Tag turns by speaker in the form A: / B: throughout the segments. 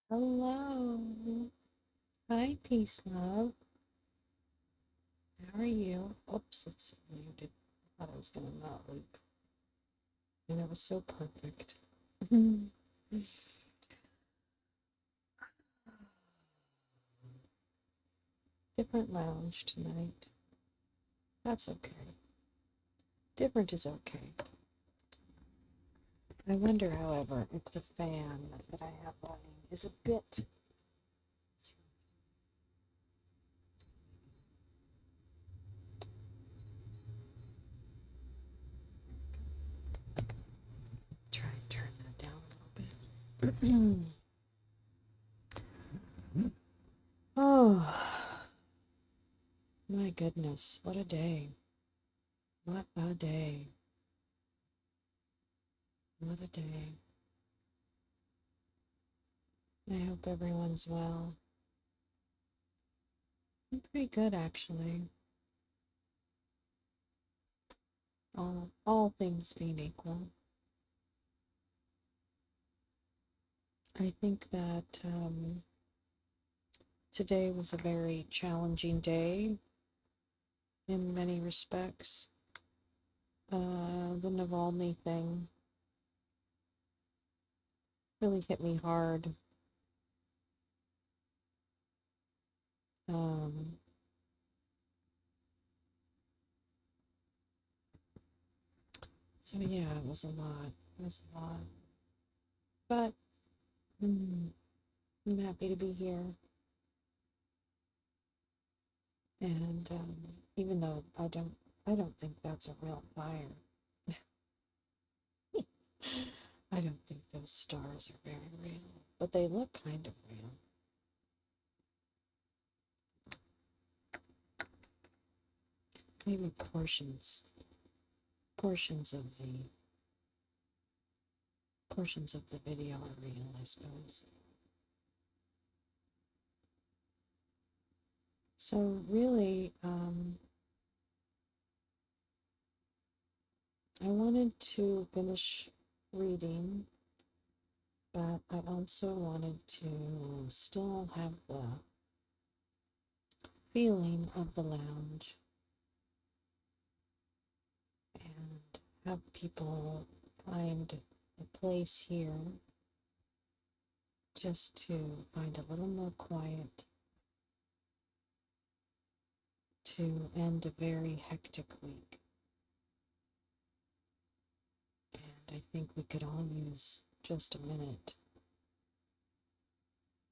A: Hello. Hi, peace, love. How are you? Oops, it's muted. I thought I was gonna not leap. And it was so perfect. Different lounge tonight. That's okay. Different is okay. I wonder, however, if the fan that I have running is a bit. Try and turn that down a little bit. Oh, my goodness. What a day. What a day. What a day. I hope everyone's well. I'm pretty good, actually. All things being equal. I think that today was a very challenging day in many respects. The Navalny thing really hit me hard. Um, so yeah, it was a lot. It was a lot. But I'm happy to be here. And even though I don't think that's a real fire. I don't think those stars are very real, but they look kind of real. Maybe portions of the portions of the video are real, I suppose. So really, I wanted to finish reading, but I also wanted to still have the feeling of the lounge and have people find a place here just to find a little more quiet to end a very hectic week. And I think we could all use just a minute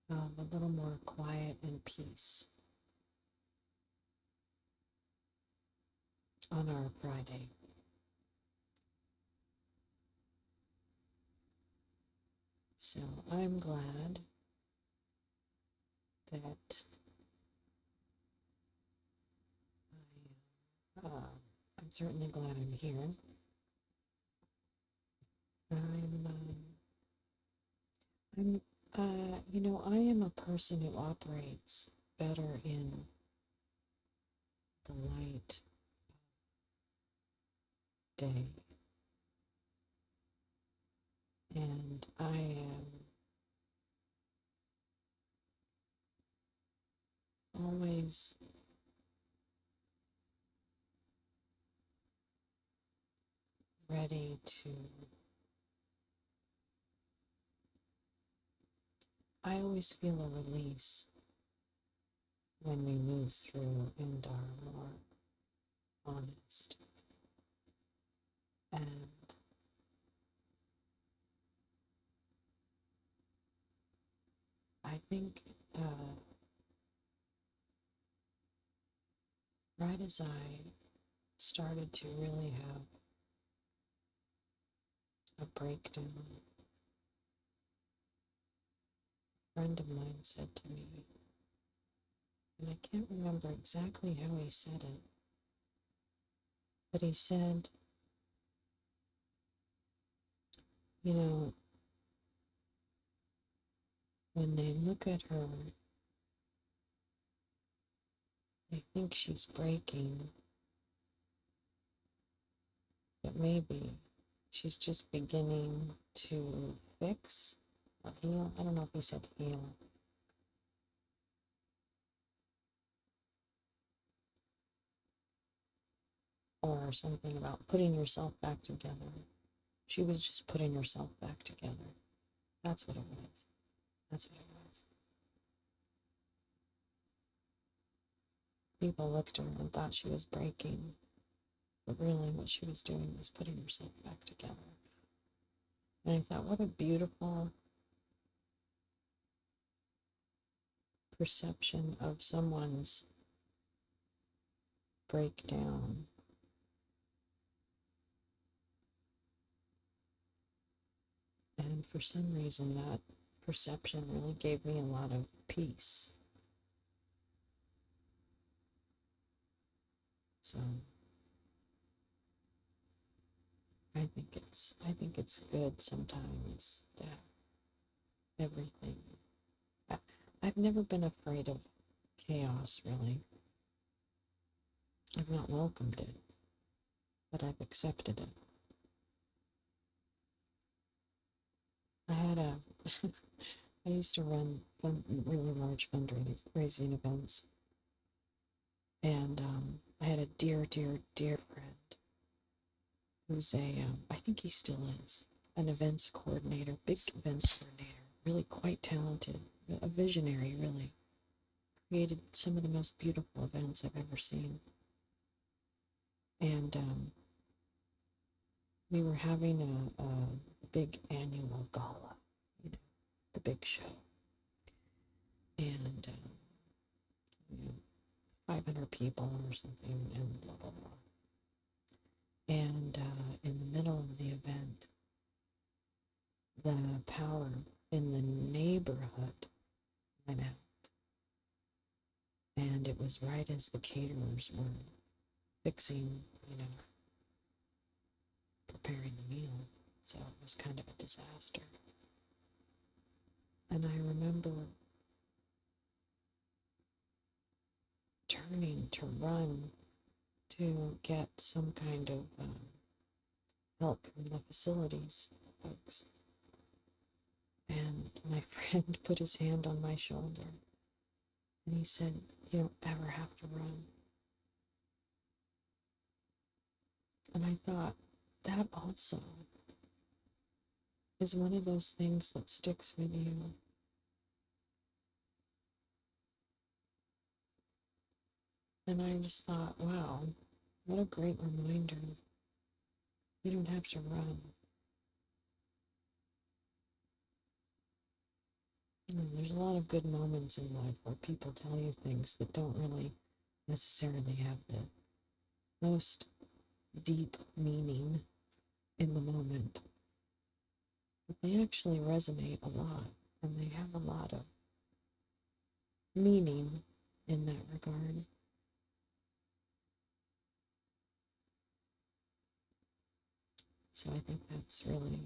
A: of a little more quiet and peace on our Friday. So I'm glad that I'm certainly glad I'm here. I'm, I am a person who operates better in the light day. And I am always ready to, I always feel a release when we move through and are more honest. And I think right as I started to really have a breakdown, a friend of mine said to me, and I can't remember exactly how he said it, but he said, you know, when they look at her, they think she's breaking, but maybe she's just beginning to fix or heal. I don't know if he said heal. Or something about putting yourself back together. She was just putting herself back together. That's what it was. That's what it was. People looked at her and thought she was breaking, but really what she was doing was putting herself back together. And I thought, what a beautiful perception of someone's breakdown. And for some reason, that perception really gave me a lot of peace. So I think it's good sometimes to have everything. I've never been afraid of chaos, really. I've not welcomed it, but I've accepted it. I used to run really large fundraising events, and I had a dear friend who's I think he still is, an events coordinator, big events coordinator, really quite talented, a visionary, really. Created some of the most beautiful events I've ever seen. And we were having a big annual gala, the big show. And, 500 people or something, and blah, blah, blah. And in the middle of the event, the power in the neighborhood went out. And it was right as the caterers were fixing, preparing the meal. So it was kind of a disaster. And I remember turning to run to get some kind of help from the facilities folks. And my friend put his hand on my shoulder and he said, "You don't ever have to run." And I thought, that also is one of those things that sticks with you. And I just thought, wow, what a great reminder. You don't have to run. There's a lot of good moments in life where people tell you things that don't really necessarily have the most deep meaning in the moment. But they actually resonate a lot, and they have a lot of meaning in that regard. So I think that's really,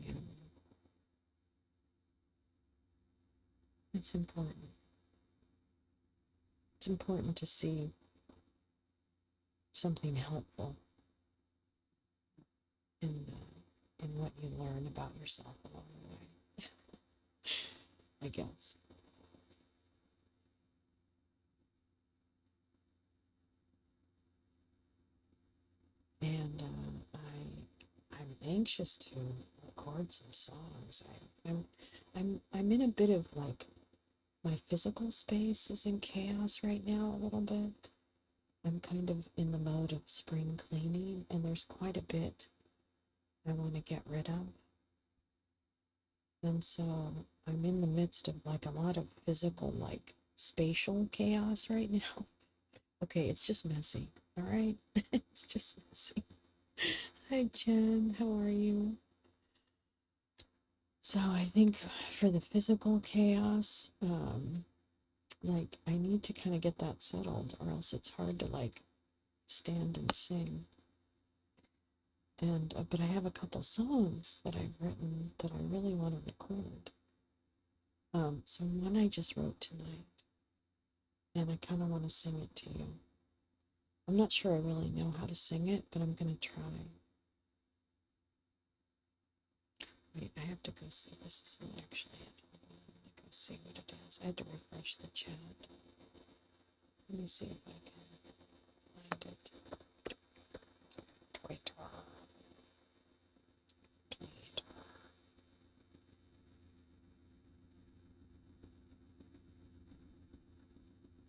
A: it's important. It's important to see something helpful in what you learn about yourself along the way, I guess. And I'm anxious to record some songs. I'm in a bit of like, my physical space is in chaos right now a little bit. I'm kind of in the mode of spring cleaning, and there's quite a bit I want to get rid of. And so I'm in the midst of like a lot of physical, like spatial chaos right now. Okay, it's just messy, all right? It's just messy. Hi, Jen, how are you? So I think for the physical chaos, like I need to kind of get that settled, or else it's hard to like stand and sing. And but I have a couple songs that I've written that I really want to record. So one I just wrote tonight, and I kind of want to sing it to you. I'm not sure I really know how to sing it, but I'm gonna try. Wait, I have to go see. This isn't actually it. see what it is. I had to refresh the chat. Let me see if I can find it. Twitter.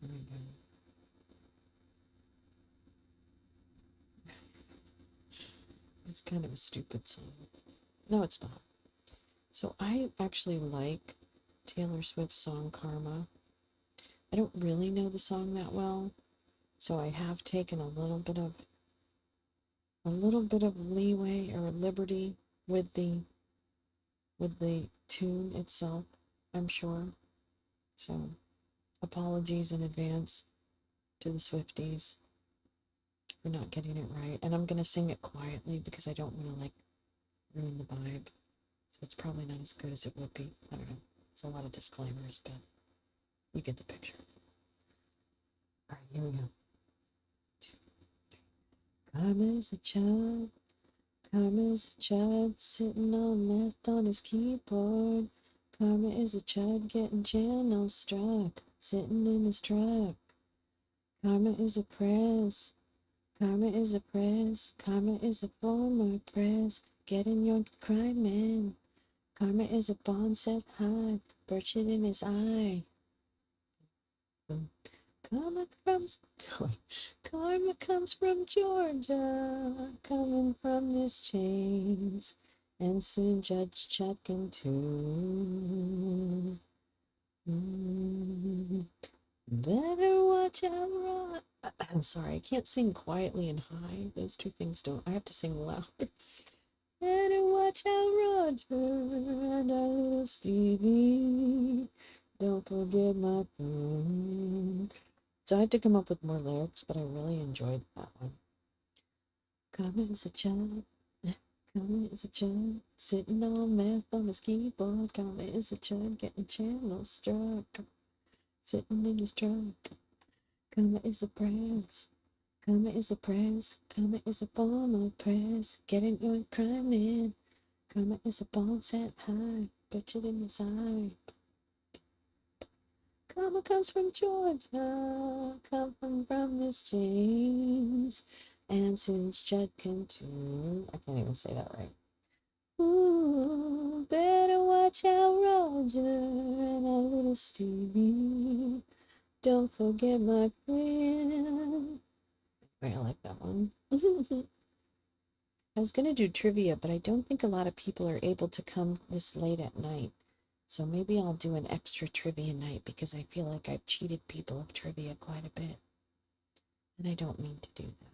A: There we go. It's kind of a stupid song. No, it's not. So I actually like Taylor Swift's song Karma. I don't really know the song that well, so I have taken a little bit of leeway or liberty with the tune itself, I'm sure. So apologies in advance to the Swifties for not getting it right. And I'm gonna sing it quietly because I don't want to like ruin the vibe. So it's probably not as good as it would be. I don't know. It's a lot of disclaimers, but you get the picture. All right, here we go. Karma's a child. Karma's a child sitting on left on his keyboard. Karma is a child getting channel struck, sitting in his truck. Karma is a press. Karma is a press. Karma is a former press. Getting your crime man. Karma is a bond set high, birching in his eye. Karma comes from Georgia, coming from this James, and soon Judge Chutkin too. Better watch out, I'm sorry, I can't sing quietly and high. Those two things don't. I have to sing louder. Better watch out, Roger, and our little Stevie. Don't forget my phone. So I have to come up with more lyrics, but I really enjoyed that one. Karma is a child. Karma is a child. Sitting on math on his keyboard. Karma is a child getting channel struck. Sitting in his truck. Karma is a press. Karma is a press. Karma is a formal press. Getting your crime in. Karma is a ball set high. Butchered in his eye. Karma comes from Georgia. Coming from Miss James. And soon Judkin too. I can't even say that right. Ooh, better watch out, Roger, and our little Stevie. Don't forget my friend. I like that one. I was gonna do trivia, but I don't think a lot of people are able to come this late at night. So maybe I'll do an extra trivia night because I feel like I've cheated people of trivia quite a bit. And I don't mean to do that.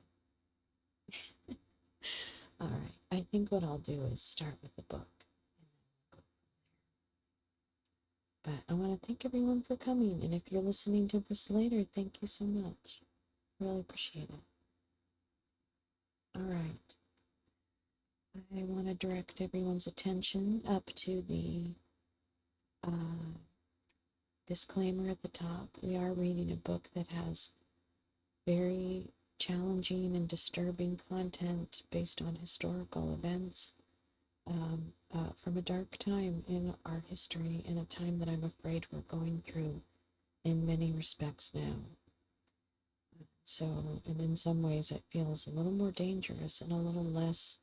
A: All right, I think what I'll do is start with the book. But I want to thank everyone for coming. And if you're listening to this later, thank you so much. Really appreciate it. All right. I want to direct everyone's attention up to the disclaimer at the top. We are reading a book that has very challenging and disturbing content based on historical events from a dark time in our history, in a time that I'm afraid we're going through in many respects now. So, and in some ways it feels a little more dangerous and a little less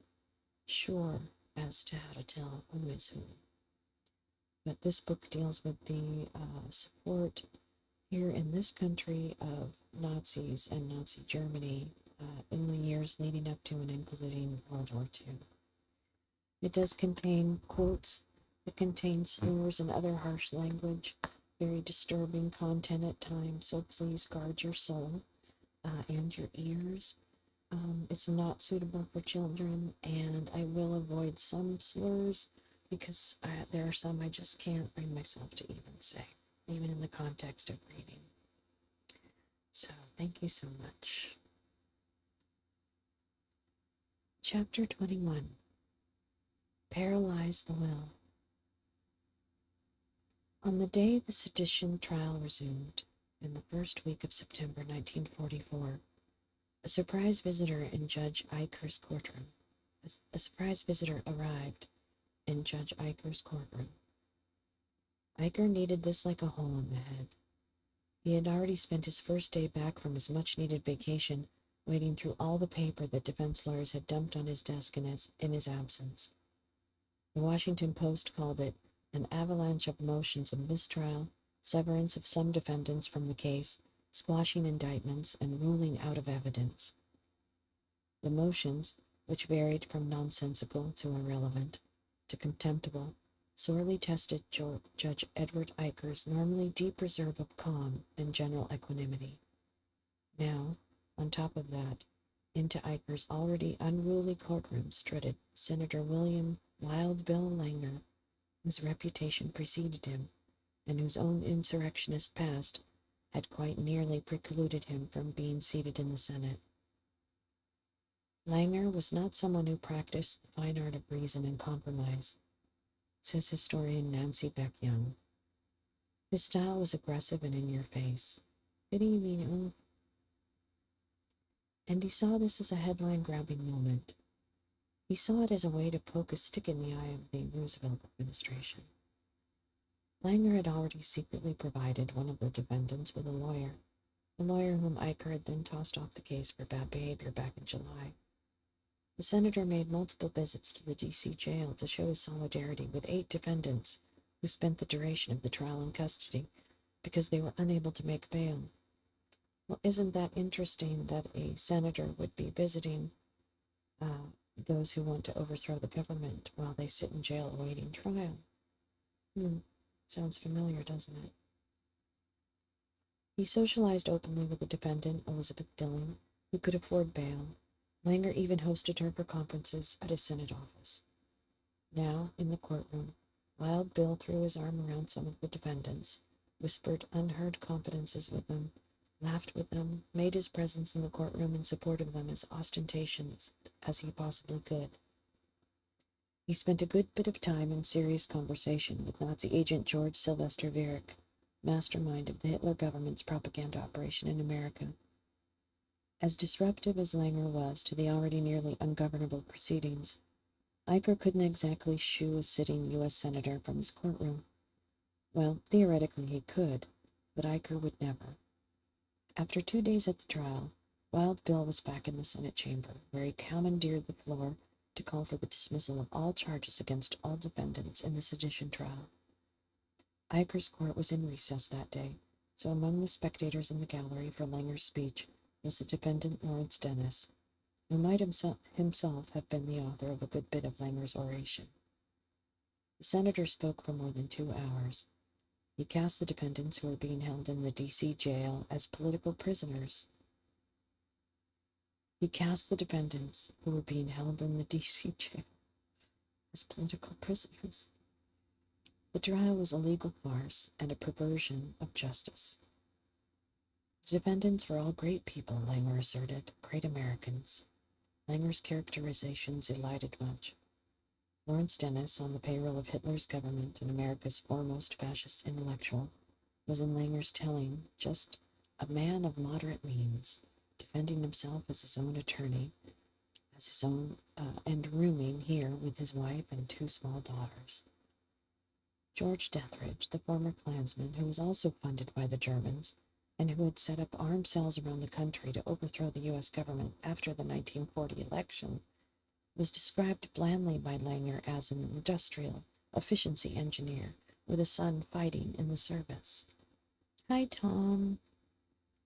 A: sure as to how to tell who is who. But this book deals with the support here in this country of Nazis and Nazi Germany in the years leading up to and including World War II. It does contain quotes, it contains slurs and other harsh language, very disturbing content at times, so please guard your soul and your ears. It's not suitable for children, and I will avoid some slurs because there are some I just can't bring myself to even say, even in the context of reading. So, thank you so much. Chapter 21. Paralyze the Will. On the day the sedition trial resumed, in the first week of September 1944, a surprise visitor in Judge Eicher's courtroom. A surprise visitor arrived in Judge Eicher's courtroom. Iker needed this like a hole in the head. He had already spent his first day back from his much-needed vacation wading through all the paper that defense lawyers had dumped on his desk in his absence. The Washington Post called it an avalanche of motions of mistrial, severance of some defendants from the case, squashing indictments, and ruling out of evidence. The motions, which varied from nonsensical to irrelevant to contemptible, sorely tested Judge Edward Iker's normally deep reserve of calm and general equanimity. Now, on top of that, into Iker's already unruly courtroom strutted Senator William Wild Bill Langer, whose reputation preceded him, and whose own insurrectionist past had quite nearly precluded him from being seated in the Senate. Langer was not someone who practiced the fine art of reason and compromise, says historian Nancy Beck Young. His style was aggressive and in your face. Good evening, and he saw this as a headline-grabbing moment. He saw it as a way to poke a stick in the eye of the Roosevelt administration. Langer had already secretly provided one of the defendants with a lawyer whom Iker had then tossed off the case for bad behavior back in July. The senator made multiple visits to the D.C. jail to show his solidarity with 8 defendants who spent the duration of the trial in custody because they were unable to make bail. Well, isn't that interesting that a senator would be visiting those who want to overthrow the government while they sit in jail awaiting trial? Sounds familiar, doesn't it? He socialized openly with the defendant, Elizabeth Dillon, who could afford bail. Langer even hosted her for conferences at his Senate office. Now, in the courtroom, Wild Bill threw his arm around some of the defendants, whispered unheard confidences with them, laughed with them, made his presence in the courtroom in support of them as ostentatious as he possibly could. He spent a good bit of time in serious conversation with Nazi agent George Sylvester Viereck, mastermind of the Hitler government's propaganda operation in America. As disruptive as Langer was to the already nearly ungovernable proceedings, Iker couldn't exactly shoo a sitting U.S. senator from his courtroom. Well, theoretically he could, but Iker would never. After 2 days at the trial, Wild Bill was back in the Senate chamber, where he commandeered the floor to call for the dismissal of all charges against all defendants in the sedition trial. Iker's court was in recess that day, so among the spectators in the gallery for Langer's speech was the defendant Lawrence Dennis, who might himself have been the author of a good bit of Langer's oration. The senator spoke for more than 2 hours. He cast the defendants who were being held in the D.C. jail as political prisoners. The trial was a legal farce and a perversion of justice. The defendants were all great people, Langer asserted, great Americans. Langer's characterizations elided much. Lawrence Dennis, on the payroll of Hitler's government and America's foremost fascist intellectual, was in Langer's telling just a man of moderate means, defending himself as his own attorney, and rooming here with his wife and 2 small daughters. George Dethridge, the former Klansman who was also funded by the Germans, and who had set up armed cells around the country to overthrow the U.S. government after the 1940 election, was described blandly by Langer as an industrial efficiency engineer with a son fighting in the service. Hi, Tom.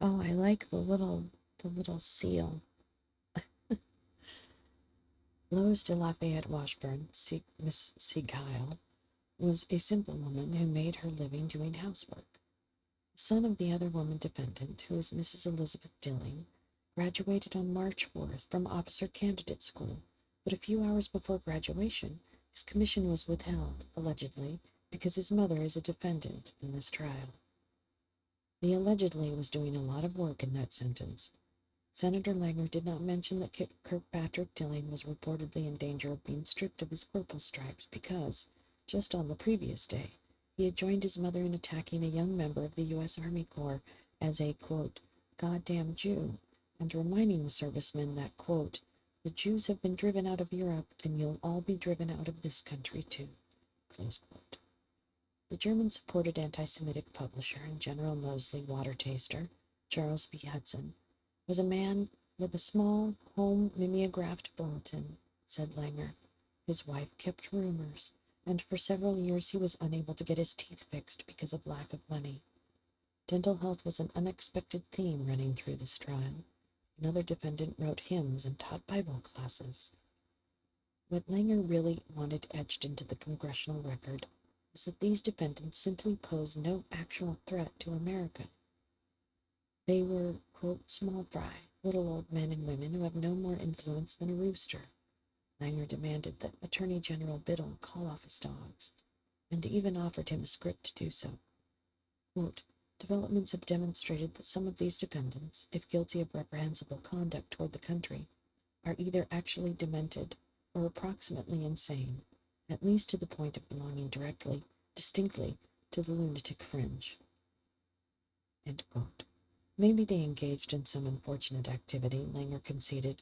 A: Oh, I like the little seal. Lois de Lafayette Washburn, Miss Seaguile, was a simple woman who made her living doing housework. The son of the other woman defendant, who was Mrs. Elizabeth Dillon, graduated on March 4th from Officer Candidate School, but a few hours before graduation, his commission was withheld, allegedly, because his mother is a defendant in this trial. The allegedly was doing a lot of work in that sentence. Senator Langer did not mention that Kirkpatrick Dillon was reportedly in danger of being stripped of his corporal stripes because, just on the previous day, he had joined his mother in attacking a young member of the U.S. Army Corps as a, quote, goddamn Jew, and reminding the servicemen that, quote, the Jews have been driven out of Europe, and you'll all be driven out of this country too, close quote. The German-supported anti-Semitic publisher and General Moseley water taster, Charles B. Hudson, was a man with a small home mimeographed bulletin, said Langer. His wife kept roomers, and for several years he was unable to get his teeth fixed because of lack of money. Dental health was an unexpected theme running through this trial. Another defendant wrote hymns and taught Bible classes. What Langer really wanted etched into the congressional record was that these defendants simply posed no actual threat to America. They were, quote, small fry, little old men and women who have no more influence than a rooster. Langer demanded that Attorney General Biddle call off his dogs, and even offered him a script to do so. Quote, developments have demonstrated that some of these defendants, if guilty of reprehensible conduct toward the country, are either actually demented or approximately insane, at least to the point of belonging distinctly, to the lunatic fringe. End quote. Maybe they engaged in some unfortunate activity, Langer conceded,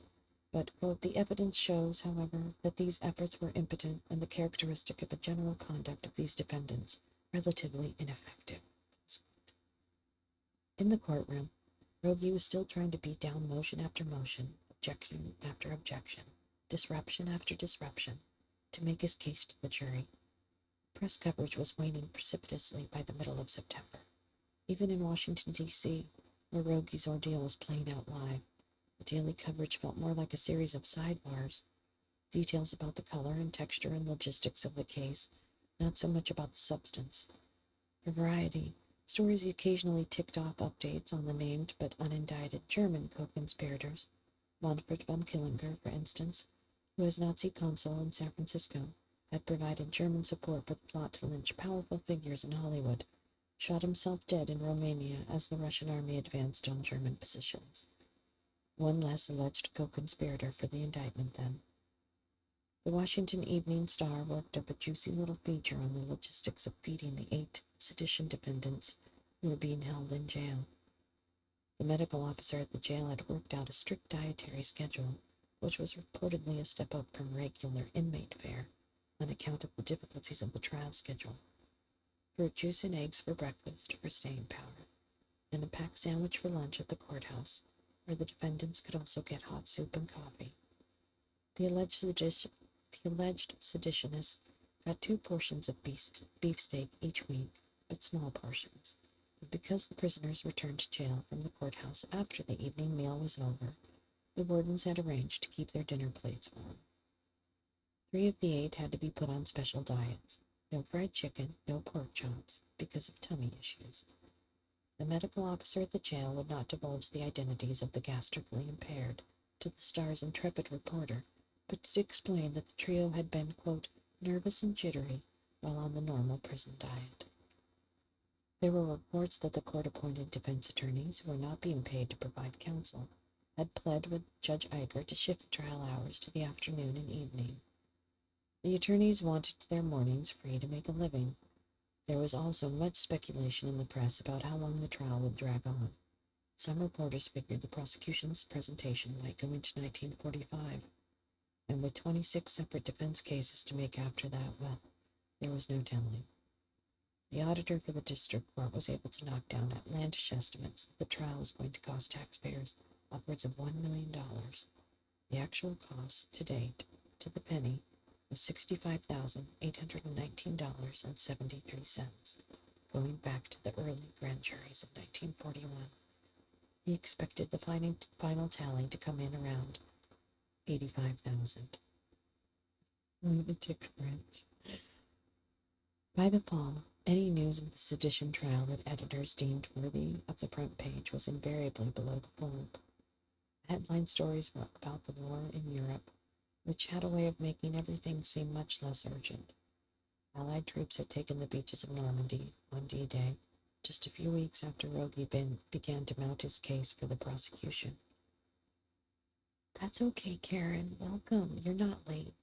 A: but, quote, the evidence shows, however, that these efforts were impotent and the characteristic of a general conduct of these defendants relatively ineffective. In the courtroom, Rogie was still trying to beat down motion after motion, objection after objection, disruption after disruption, to make his case to the jury. Press coverage was waning precipitously by the middle of September. Even in Washington, D.C., where Rogie's ordeal was playing out live, the daily coverage felt more like a series of sidebars, details about the color and texture and logistics of the case, not so much about the substance. For variety, stories occasionally ticked off updates on the named but unindicted German co-conspirators, Manfred von Killinger, for instance, who as Nazi consul in San Francisco had provided German support for the plot to lynch powerful figures in Hollywood, shot himself dead in Romania as the Russian army advanced on German positions. One less alleged co-conspirator for the indictment, then. The Washington Evening Star worked up a juicy little feature on the logistics of feeding the 8 sedition defendants who were being held in jail. The medical officer at the jail had worked out a strict dietary schedule, which was reportedly a step up from regular inmate fare on account of the difficulties of the trial schedule. Fruit juice and eggs for breakfast for staying power, and a packed sandwich for lunch at the courthouse, where the defendants could also get hot soup and coffee. The alleged seditionists got 2 portions of beefsteak each week, but small portions. And because the prisoners returned to jail from the courthouse after the evening meal was over, the wardens had arranged to keep their dinner plates warm. 3 of the 8 had to be put on special diets. No fried chicken, no pork chops, because of tummy issues. The medical officer at the jail would not divulge the identities of the gastrically impaired to the Star's intrepid reporter, but did explain that the trio had been, quote, nervous and jittery while on the normal prison diet. There were reports that the court-appointed defense attorneys, who were not being paid to provide counsel, had pled with Judge Iger to shift the trial hours to the afternoon and evening. The attorneys wanted their mornings free to make a living. There was also much speculation in the press about how long the trial would drag on. Some reporters figured the prosecution's presentation might go into 1945, and with 26 separate defense cases to make after that, well, there was no telling. The auditor for the district court was able to knock down outlandish estimates that the trial was going to cost taxpayers upwards of $1 million. The actual cost, to date, to the penny, was $65,819.73, going back to the early grand juries of 1941. He expected the final tally to come in around 85,000. Lunatic French. By the fall, any news of the sedition trial that editors deemed worthy of the front page was invariably below the fold. Headline stories were about the war in Europe, which had a way of making everything seem much less urgent. Allied troops had taken the beaches of Normandy on D-Day, just a few weeks after Rogie began to mount his case for the prosecution. That's okay, Karen. Welcome. You're not late.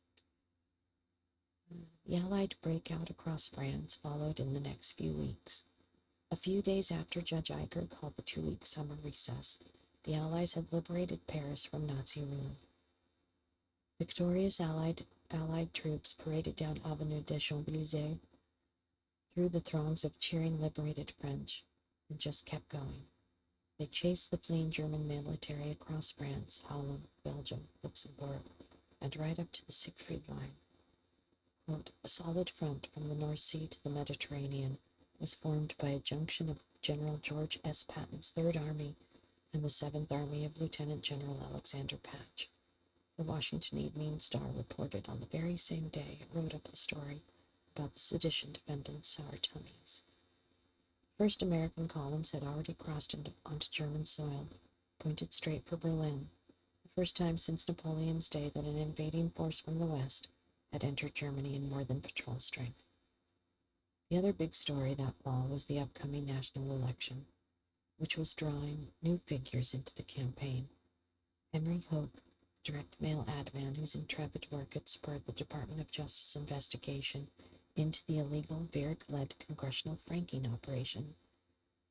A: The Allied breakout across France followed in the next few weeks. A few days after Judge Iger called the 2-week summer recess, the Allies had liberated Paris from Nazi rule. Victorious Allied troops paraded down Avenue des Champs-Élysées, through the throngs of cheering liberated French, and just kept going. They chased the fleeing German military across France, Holland, Belgium, Luxembourg, and right up to the Siegfried Line. Quote, a solid front from the North Sea to the Mediterranean was formed by a junction of General George S. Patton's Third Army and the Seventh Army of Lieutenant General Alexander Patch. The Washington Evening Star reported on the very same day it wrote up the story about the sedition defendants' sour tummies. First American columns had already crossed onto German soil, pointed straight for Berlin, the first time since Napoleon's day that an invading force from the west had entered Germany in more than patrol strength. The other big story that fall was the upcoming national election, which was drawing new figures into the campaign. Henry Hoke, the direct mail ad man whose intrepid work had spurred the Department of Justice investigation into the illegal Varick-led congressional franking operation,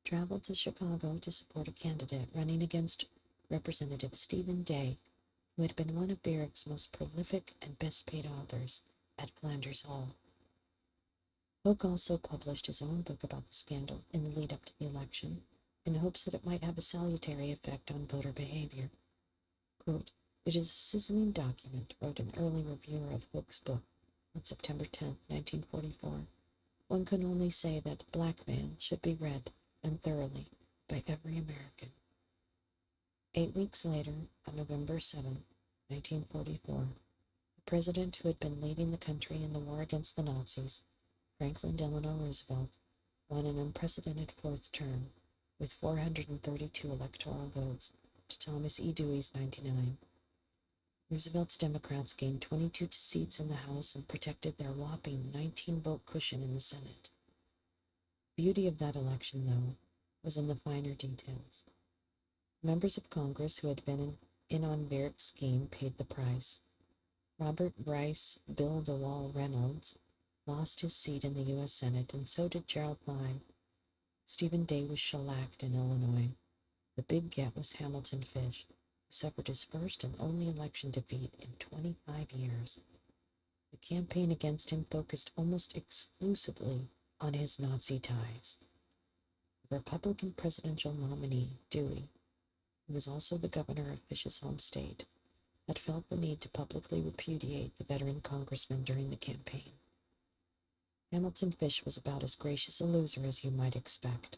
A: traveled to Chicago to support a candidate running against Representative Stephen Day, who had been one of Varick's most prolific and best-paid authors at Flanders Hall. Hoke also published his own book about the scandal in the lead-up to the election, in hopes that it might have a salutary effect on voter behavior. Quote, it is a sizzling document, wrote an early reviewer of Hoke's book on September 10, 1944. One can only say that Blackmail should be read, and thoroughly, by every American. 8 weeks later, on November 7, 1944, the president who had been leading the country in the war against the Nazis, Franklin Delano Roosevelt, won an unprecedented fourth term with 432 electoral votes to Thomas E. Dewey's 99. Roosevelt's Democrats gained 22 seats in the House and protected their whopping 19-vote cushion in the Senate. The beauty of that election, though, was in the finer details. Members of Congress who had been in on Varick's scheme paid the price. Robert Bryce Bill DeWall Reynolds lost his seat in the U.S. Senate, and so did Gerald Nye. Stephen Day was shellacked in Illinois. The big get was Hamilton Fish, who suffered his first and only election defeat in 25 years. The campaign against him focused almost exclusively on his Nazi ties. The Republican presidential nominee, Dewey, who was also the governor of Fish's home state, had felt the need to publicly repudiate the veteran congressman during the campaign. Hamilton Fish was about as gracious a loser as you might expect.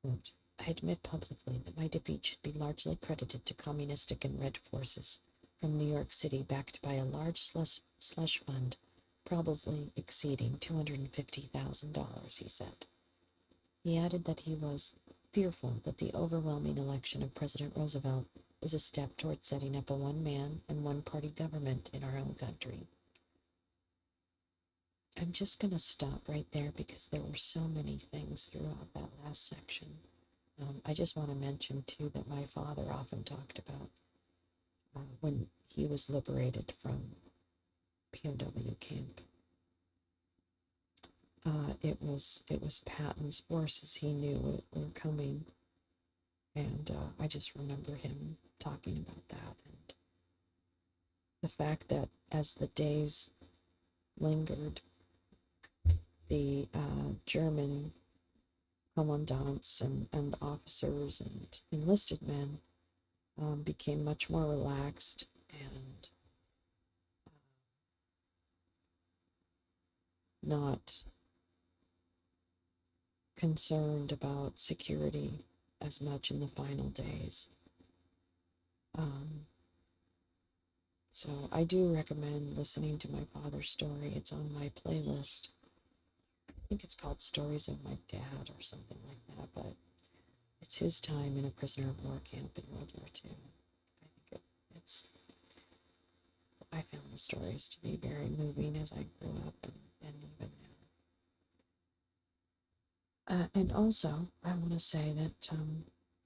A: Quote, I admit publicly that my defeat should be largely credited to communistic and red forces from New York City, backed by a large slush fund, probably exceeding $250,000, he said. He added that he was fearful that the overwhelming election of President Roosevelt is a step toward setting up a one-man and one-party government in our own country. I'm just going to stop right there because there were so many things throughout that last section. I just want to mention, too, that my father often talked about when he was liberated from POW camp. It was Patton's forces he knew were coming, and I just remember him talking about that, and the fact that as the days lingered, the German commandants and officers and enlisted men became much more relaxed and not concerned about security as much in the final days. So I do recommend listening to my father's story. It's on my playlist. I think it's called Stories of My Dad or something like that, but it's his time in a prisoner of war camp in World War II. I found the stories to be very moving as I grew up and even now. And also, I want to say that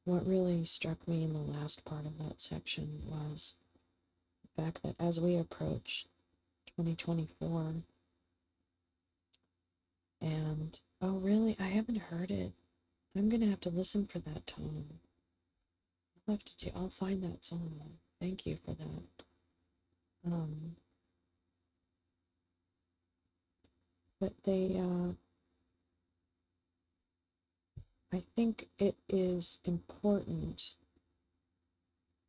A: what really struck me in the last part of that section was the fact that as we approach 2024, and, oh really, I haven't heard it. I'm going to have to listen for that tone. I'll find that song. Thank you for that. But I think it is important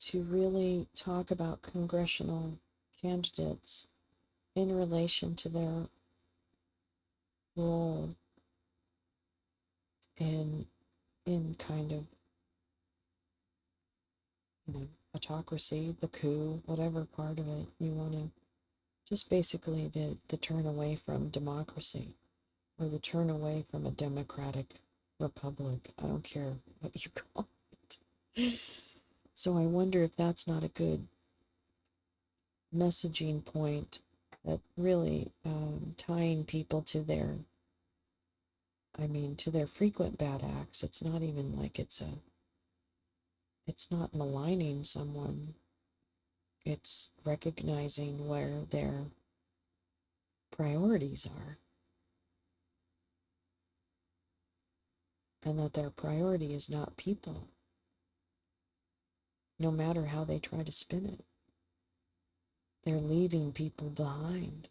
A: to really talk about congressional candidates in relation to their role in kind of, autocracy, the coup, whatever part of it you want to, just basically the turn away from democracy, or the turn away from a democratic republic. I don't care what you call it. So I wonder if that's not a good messaging point, that really tying people to their, to their frequent bad acts. It's not even like it's not maligning someone. It's recognizing where their priorities are, and that their priority is not people, no matter how they try to spin it. They're leaving people behind.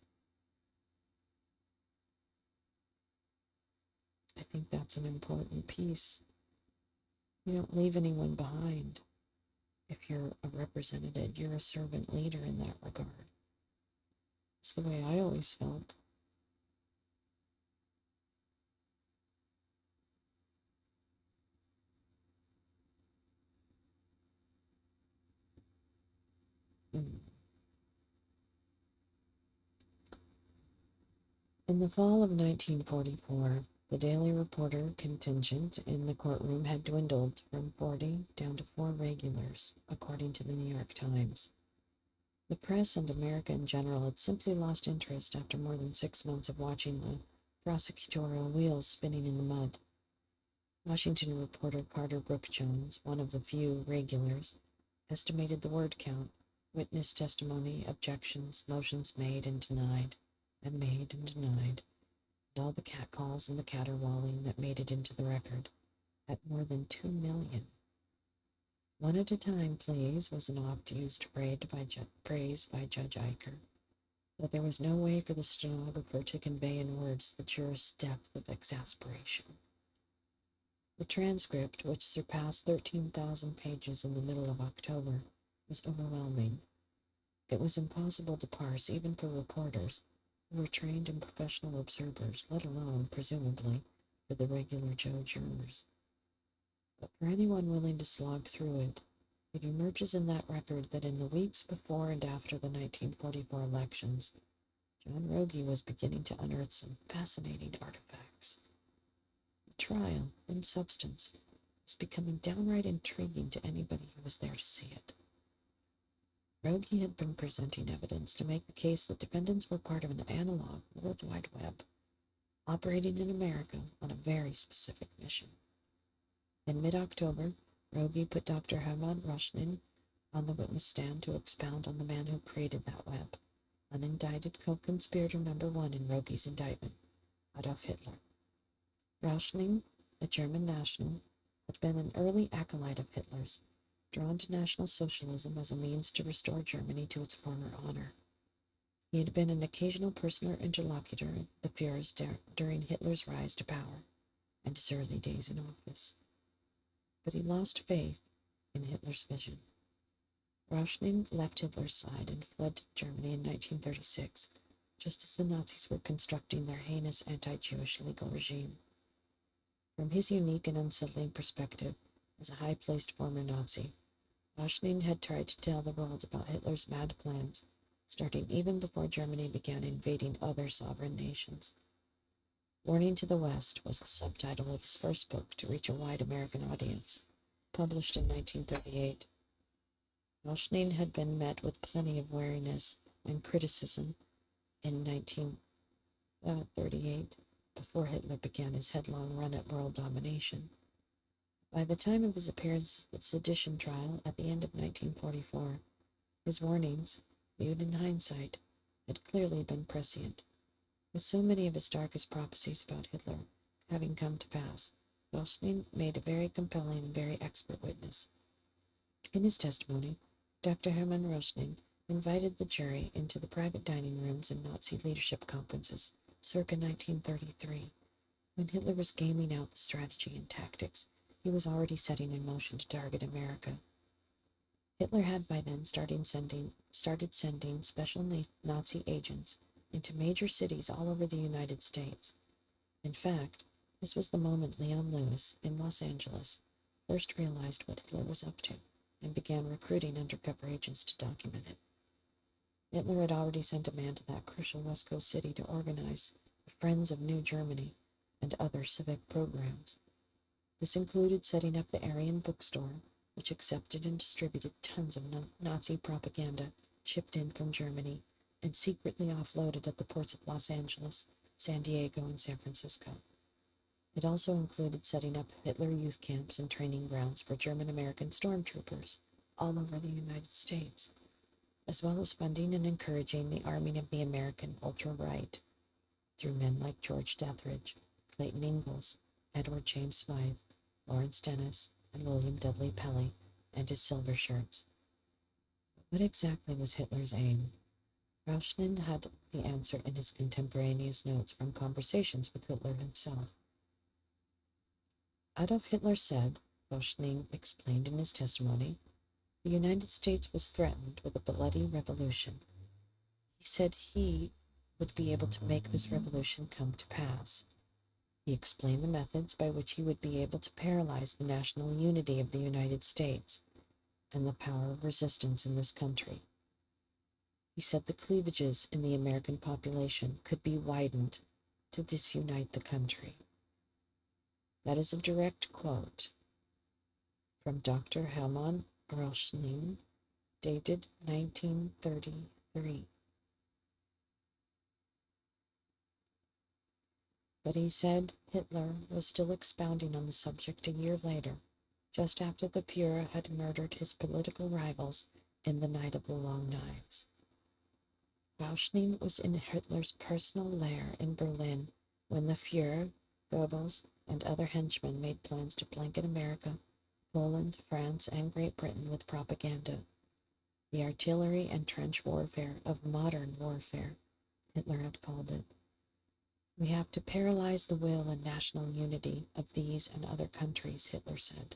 A: I think that's an important piece. You don't leave anyone behind. If you're a representative, you're a servant leader in that regard. It's the way I always felt. Mm. In the fall of 1944, the Daily Reporter contingent in the courtroom had dwindled from 40 down to 4 regulars, according to the New York Times. The press and America in general had simply lost interest after more than 6 months of watching the prosecutorial wheels spinning in the mud. Washington reporter Carter Brooke Jones, one of the few regulars, estimated the word count, witness testimony, objections, motions made and denied, and made and denied, and all the catcalls and the caterwauling that made it into the record, at more than 2 million. One at a time, please, was an oft-used phrase by Judge Eicher, but there was no way for the stenographer to convey in words the jurist's depth of exasperation. The transcript, which surpassed 13,000 pages in the middle of October, was overwhelming. It was impossible to parse, even for reporters, who were trained and professional observers, let alone, presumably, for the regular Joe jurors. But for anyone willing to slog through it, it emerges in that record that in the weeks before and after the 1944 elections, John Rogie was beginning to unearth some fascinating artifacts. The trial, in substance, was becoming downright intriguing to anybody who was there to see it. Rogie had been presenting evidence to make the case that defendants were part of an analog World Wide Web, operating in America on a very specific mission. In mid-October, Rogie put Dr. Hermann Rushnin on the witness stand to expound on the man who created that web, unindicted co-conspirator number 1 in Rogie's indictment, Adolf Hitler. Rushnin, a German national, had been an early acolyte of Hitler's, drawn to National Socialism as a means to restore Germany to its former honor. He had been an occasional personal interlocutor of the Führers during Hitler's rise to power and his early days in office. But he lost faith in Hitler's vision. Rushnin left Hitler's side and fled to Germany in 1936, just as the Nazis were constructing their heinous anti-Jewish legal regime. From his unique and unsettling perspective as a high-placed former Nazi, Rushnin had tried to tell the world about Hitler's mad plans, starting even before Germany began invading other sovereign nations. Warning to the West was the subtitle of his first book to reach a wide American audience, published in 1938. Rushnin had been met with plenty of wariness and criticism in 1938, before Hitler began his headlong run at world domination. By the time of his appearance at the sedition trial at the end of 1944, his warnings, viewed in hindsight, had clearly been prescient. With so many of his darkest prophecies about Hitler having come to pass, Rushnin made a very compelling and very expert witness. In his testimony, Dr. Hermann Rushnin invited the jury into the private dining rooms and Nazi leadership conferences circa 1933, When Hitler was gaming out the strategy and tactics, he was already setting in motion to target America. Hitler had by then started sending special Nazi agents into major cities all over the United States. In fact, this was the moment Leon Lewis, in Los Angeles, first realized what Hitler was up to and began recruiting undercover agents to document it. Hitler had already sent a man to that crucial West Coast city to organize the Friends of New Germany and other civic programs. This included setting up the Aryan bookstore, which accepted and distributed tons of Nazi propaganda shipped in from Germany and secretly offloaded at the ports of Los Angeles, San Diego, and San Francisco. It also included setting up Hitler youth camps and training grounds for German-American stormtroopers all over the United States, as well as funding and encouraging the arming of the American ultra-right through men like George Dethridge, Clayton Ingalls, Edward James Smythe, Lawrence Dennis, and William Dudley Pelley, and his silver shirts. What exactly was Hitler's aim? Rauschning had the answer in his contemporaneous notes from conversations with Hitler himself. Adolf Hitler said, Rauschning explained in his testimony, the United States was threatened with a bloody revolution. He said he would be able to make this revolution come to pass. He explained the methods by which he would be able to paralyze the national unity of the United States and the power of resistance in this country. He said the cleavages in the American population could be widened to disunite the country. That is a direct quote from Dr. Hermann Rauschning, dated 1933. But he said Hitler was still expounding on the subject a year later, just after the Fuhrer had murdered his political rivals in the Night of the Long Knives. Rauschning was in Hitler's personal lair in Berlin when the Fuhrer, Goebbels, and other henchmen made plans to blanket America, Poland, France, and Great Britain with propaganda. The artillery and trench warfare of modern warfare, Hitler had called it. We have to paralyze the will and national unity of these and other countries, Hitler said.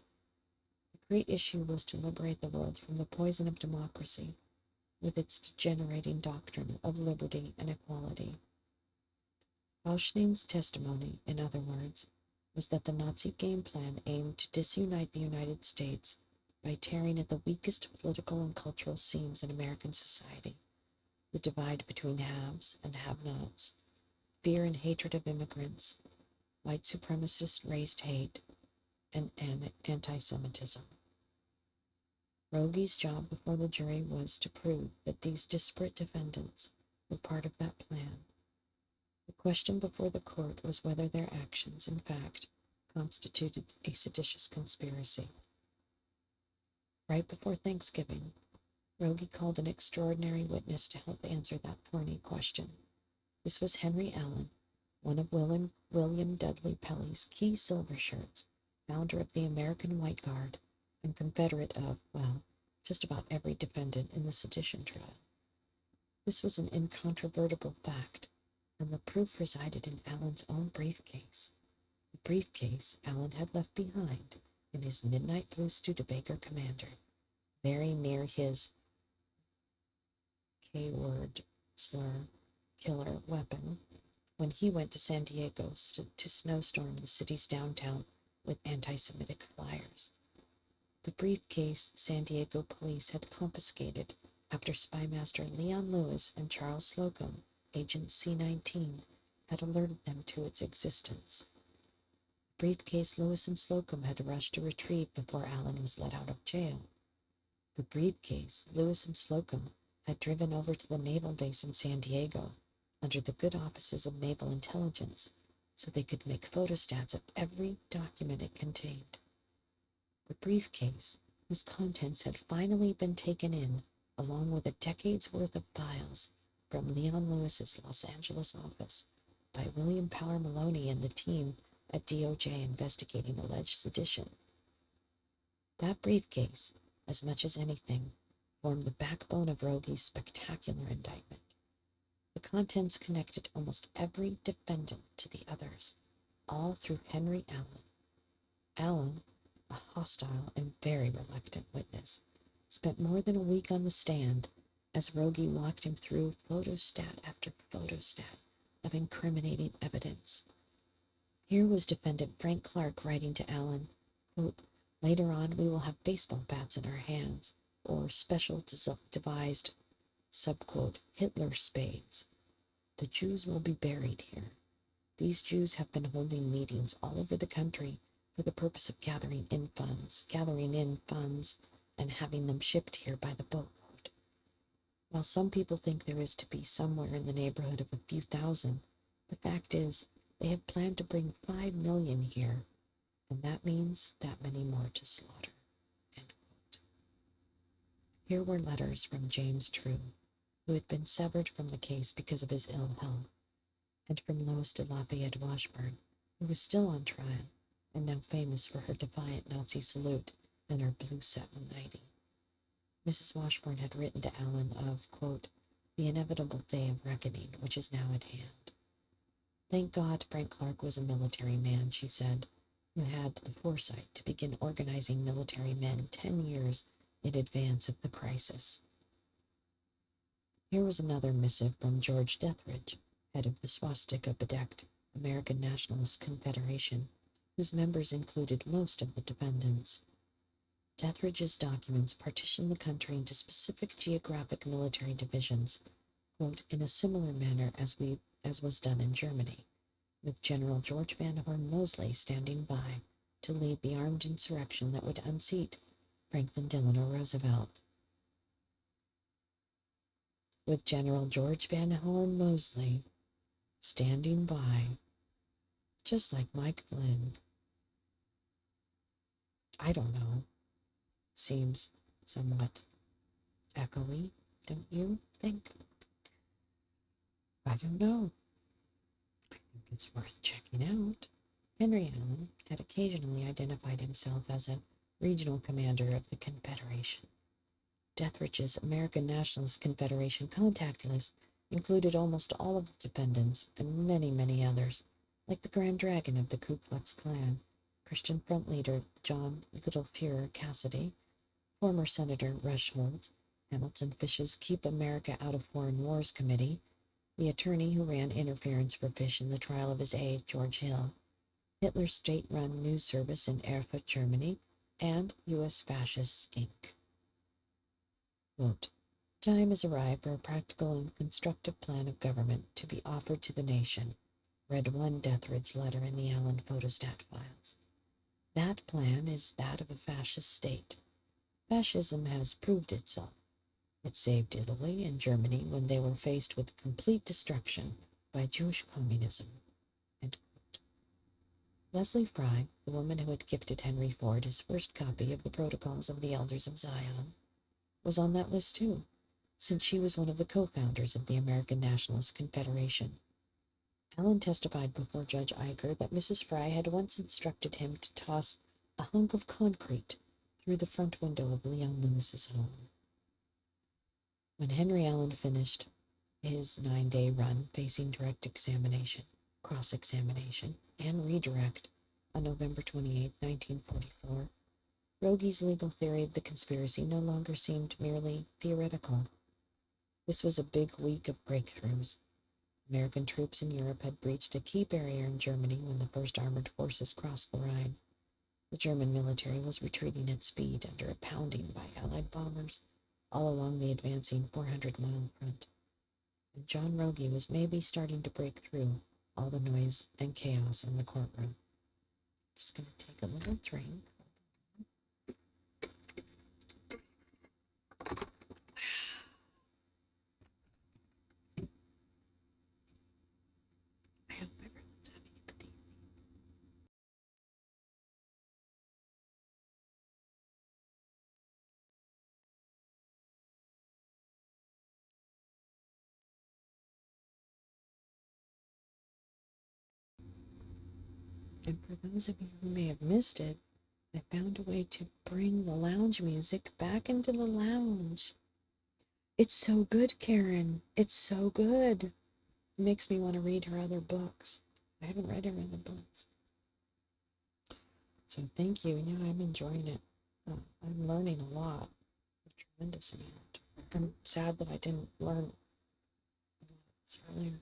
A: The great issue was to liberate the world from the poison of democracy, with its degenerating doctrine of liberty and equality. Rauschning's testimony, in other words, was that the Nazi game plan aimed to disunite the United States by tearing at the weakest political and cultural seams in American society, the divide between haves and have-nots, fear and hatred of immigrants, white supremacist race hate, and anti-Semitism. Rogi's job before the jury was to prove that these disparate defendants were part of that plan. The question before the court was whether their actions, in fact, constituted a seditious conspiracy. Right before Thanksgiving, Rogi called an extraordinary witness to help answer that thorny question. This was Henry Allen, one of William Dudley Pelley's key silver shirts, founder of the American White Guard, and confederate of, well, just about every defendant in the sedition trial. This was an incontrovertible fact, and the proof resided in Allen's own briefcase. The briefcase Allen had left behind in his midnight blue Studebaker Commander, very near his K-word slur killer weapon when he went to San Diego to snowstorm the city's downtown with anti-Semitic flyers. The briefcase the San Diego police had confiscated after spymaster Leon Lewis and Charles Slocum, Agent C-19, had alerted them to its existence. The briefcase Lewis and Slocum had rushed to retrieve before Allen was let out of jail. The briefcase Lewis and Slocum had driven over to the naval base in San Diego under the good offices of naval intelligence so they could make photostats of every document it contained. The briefcase, whose contents had finally been taken in, along with a decade's worth of files from Leon Lewis's Los Angeles office by William Power Maloney and the team at DOJ investigating alleged sedition. That briefcase, as much as anything, formed the backbone of Rogi's spectacular indictment. The contents connected almost every defendant to the others. all through Henry Allen. Allen, a hostile and very reluctant witness, spent more than a week on the stand as Rogie walked him through photostat after photostat of incriminating evidence. Here was defendant Frank Clark writing to Allen, quote, "Later on we will have baseball bats in our hands, or special devised, subquote, Hitler spades. The Jews will be buried here. These Jews have been holding meetings all over the country for the purpose of gathering in funds, and having them shipped here by the boatload. While some people think there is to be somewhere in the neighborhood of a few thousand, the fact is they have planned to bring 5 million here, and that means that many more to slaughter." End quote. Here were letters from James True, who had been severed from the case because of his ill health, and from Lois de Lafayette Washburn, who was still on trial and now famous for her defiant Nazi salute and her blue satin nightie. Mrs. Washburn had written to Allen of, quote, "the inevitable day of reckoning, which is now at hand. Thank God Frank Clark was a military man," she said, "who had the foresight to begin organizing military men 10 years in advance of the crisis." Here was another missive from George Dethridge, head of the swastika-bedecked American Nationalist Confederation, whose members included most of the defendants. Dethridge's documents partitioned the country into specific geographic military divisions, quote, "in a similar manner as was done in Germany, with General George Van Horn Moseley standing by to lead the armed insurrection that would unseat Franklin Delano Roosevelt. With General George Van Horn Moseley standing by, just like Mike Flynn." I don't know. Seems somewhat echoey, don't you think? I don't know. I think it's worth checking out. Henry Allen had occasionally identified himself as a regional commander of the Confederation. Dethridge's American Nationalist Confederation contact list included almost all of the defendants and many, many others, like the Grand Dragon of the Ku Klux Klan, Christian Front leader John Little Fuhrer Cassidy, former Senator Rushholt, Hamilton Fish's Keep America Out of Foreign Wars Committee, the attorney who ran interference for Fish in the trial of his aide, George Hill, Hitler's state-run news service in Erfurt, Germany, and U.S. Fascists, Inc. Quote, "Time has arrived for a practical and constructive plan of government to be offered to the nation," read one Dethridge letter in the Allen photostat files. "That plan is that of a fascist state. Fascism has proved itself. It saved Italy and Germany when they were faced with complete destruction by Jewish communism." End quote. Leslie Fry, the woman who had gifted Henry Ford his first copy of the Protocols of the Elders of Zion, was on that list too, since she was one of the co-founders of the American Nationalist Confederation. Allen testified before Judge Iger that Mrs. Fry had once instructed him to toss a hunk of concrete through the front window of Leon Lewis's home. When Henry Allen finished his 9-day run facing direct examination, cross-examination, and redirect on November 28, 1944, Rogie's legal theory of the conspiracy no longer seemed merely theoretical. This was a big week of breakthroughs. American troops in Europe had breached a key barrier in Germany when the first armored forces crossed the Rhine. The German military was retreating at speed under a pounding by Allied bombers all along the advancing 400-mile front. And John Rogie was maybe starting to break through all the noise and chaos in the courtroom. Just going to take a little drink. I hope everyone's having a good evening. And for those of you who may have missed it, I found a way to bring the lounge music back into the lounge. It's so good, Karen. It's so good. It makes me want to read her other books. I haven't read her other books. So thank you. Yeah, I'm enjoying it. I'm learning a lot, a tremendous amount. I'm sad that I didn't learn this earlier.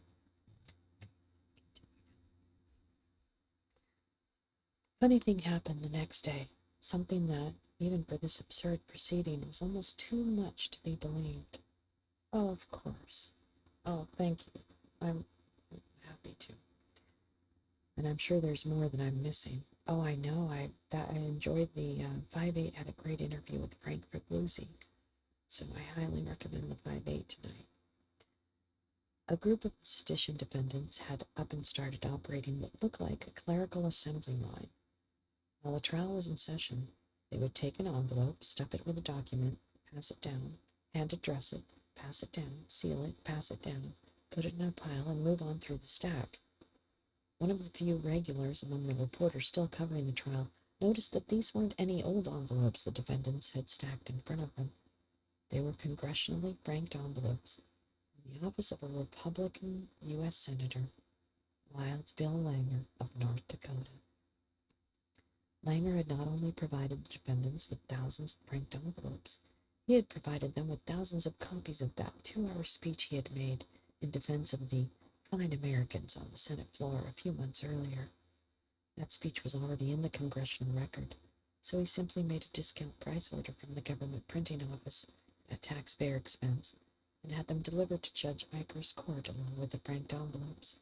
A: Funny thing happened the next day. Something that, even for this absurd proceeding, was almost too much to be believed. Oh, of course. Oh, thank you. I'm happy to. And I'm sure there's more that I'm missing. Oh, I know. I enjoyed the 5/8 had a great interview with Frankfurt Lucy, so I highly recommend the 5/8 tonight. A group of the sedition defendants had up and started operating what looked like a clerical assembly line. While the trial was in session, they would take an envelope, stuff it with a document, pass it down, hand address it, pass it down, seal it, pass it down, put it in a pile, and move on through the stack. One of the few regulars among the reporters still covering the trial noticed that these weren't any old envelopes the defendants had stacked in front of them. They were congressionally franked envelopes in the office of a Republican U.S. Senator, Wild Bill Langer of North Dakota. Langer had not only provided the defendants with thousands of franked envelopes, he had provided them with thousands of copies of that 2-hour speech he had made in defense of the fine Americans on the Senate floor a few months earlier. That speech was already in the congressional record, so he simply made a discount price order from the government printing office at taxpayer expense and had them delivered to Judge Eicher's court along with the franked envelopes.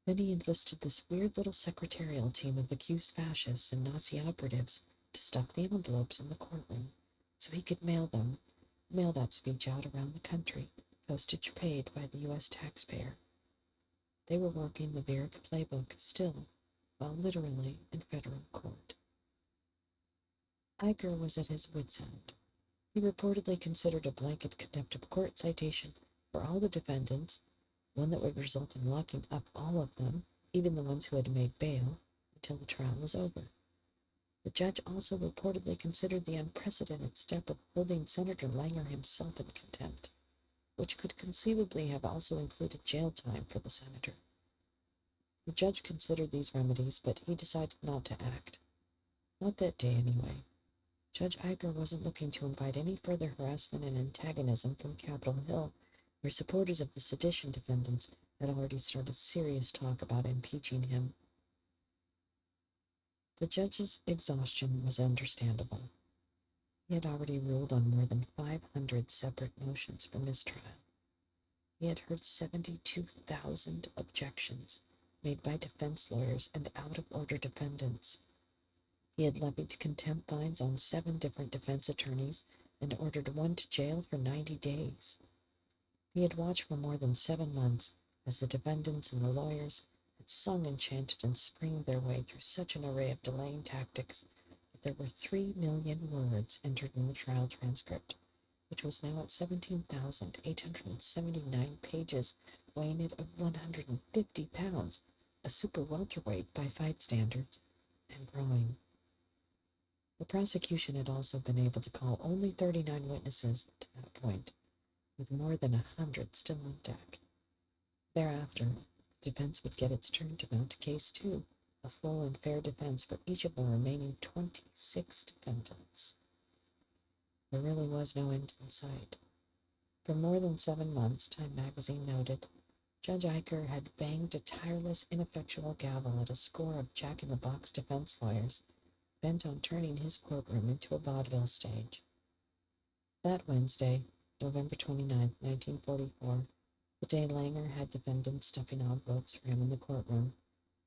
A: Then he enlisted this weird little secretarial team of accused fascists and Nazi operatives to stuff the envelopes in the courtroom so he could mail that speech out around the country, postage paid by the U.S. taxpayer. They were working the Virick playbook still, while literally in federal court. Eicher was at his wits' end. He reportedly considered a blanket contempt of court citation for all the defendants, one that would result in locking up all of them, even the ones who had made bail, until the trial was over. The judge also reportedly considered the unprecedented step of holding Senator Langer himself in contempt, which could conceivably have also included jail time for the senator. The judge considered these remedies, but he decided not to act. Not that day, anyway. Judge Eicher wasn't looking to invite any further harassment and antagonism from Capitol Hill, where supporters of the sedition defendants had already started serious talk about impeaching him. The judge's exhaustion was understandable. He had already ruled on more than 500 separate motions for mistrial. He had heard 72,000 objections made by defense lawyers and out-of-order defendants. He had levied contempt fines on 7 different defense attorneys and ordered one to jail for 90 days. He had watched for more than 7 months as the defendants and the lawyers had sung and chanted and screamed their way through such an array of delaying tactics that there were 3 million words entered in the trial transcript, which was now at 17,879 pages, weighing it of 150 pounds, a super welterweight by fight standards, and growing. The prosecution had also been able to call only 39 witnesses to that point, with more than 100 still on deck. Thereafter, the defense would get its turn to mount case 2, a full and fair defense for each of the remaining 26 defendants. There really was no end in sight. For more than 7 months, Time magazine noted, Judge Eicher had banged a tireless, ineffectual gavel at a score of jack-in-the-box defense lawyers, bent on turning his courtroom into a vaudeville stage. That Wednesday, November 29, 1944, the day Langer had defendants stuffing envelopes for him in the courtroom,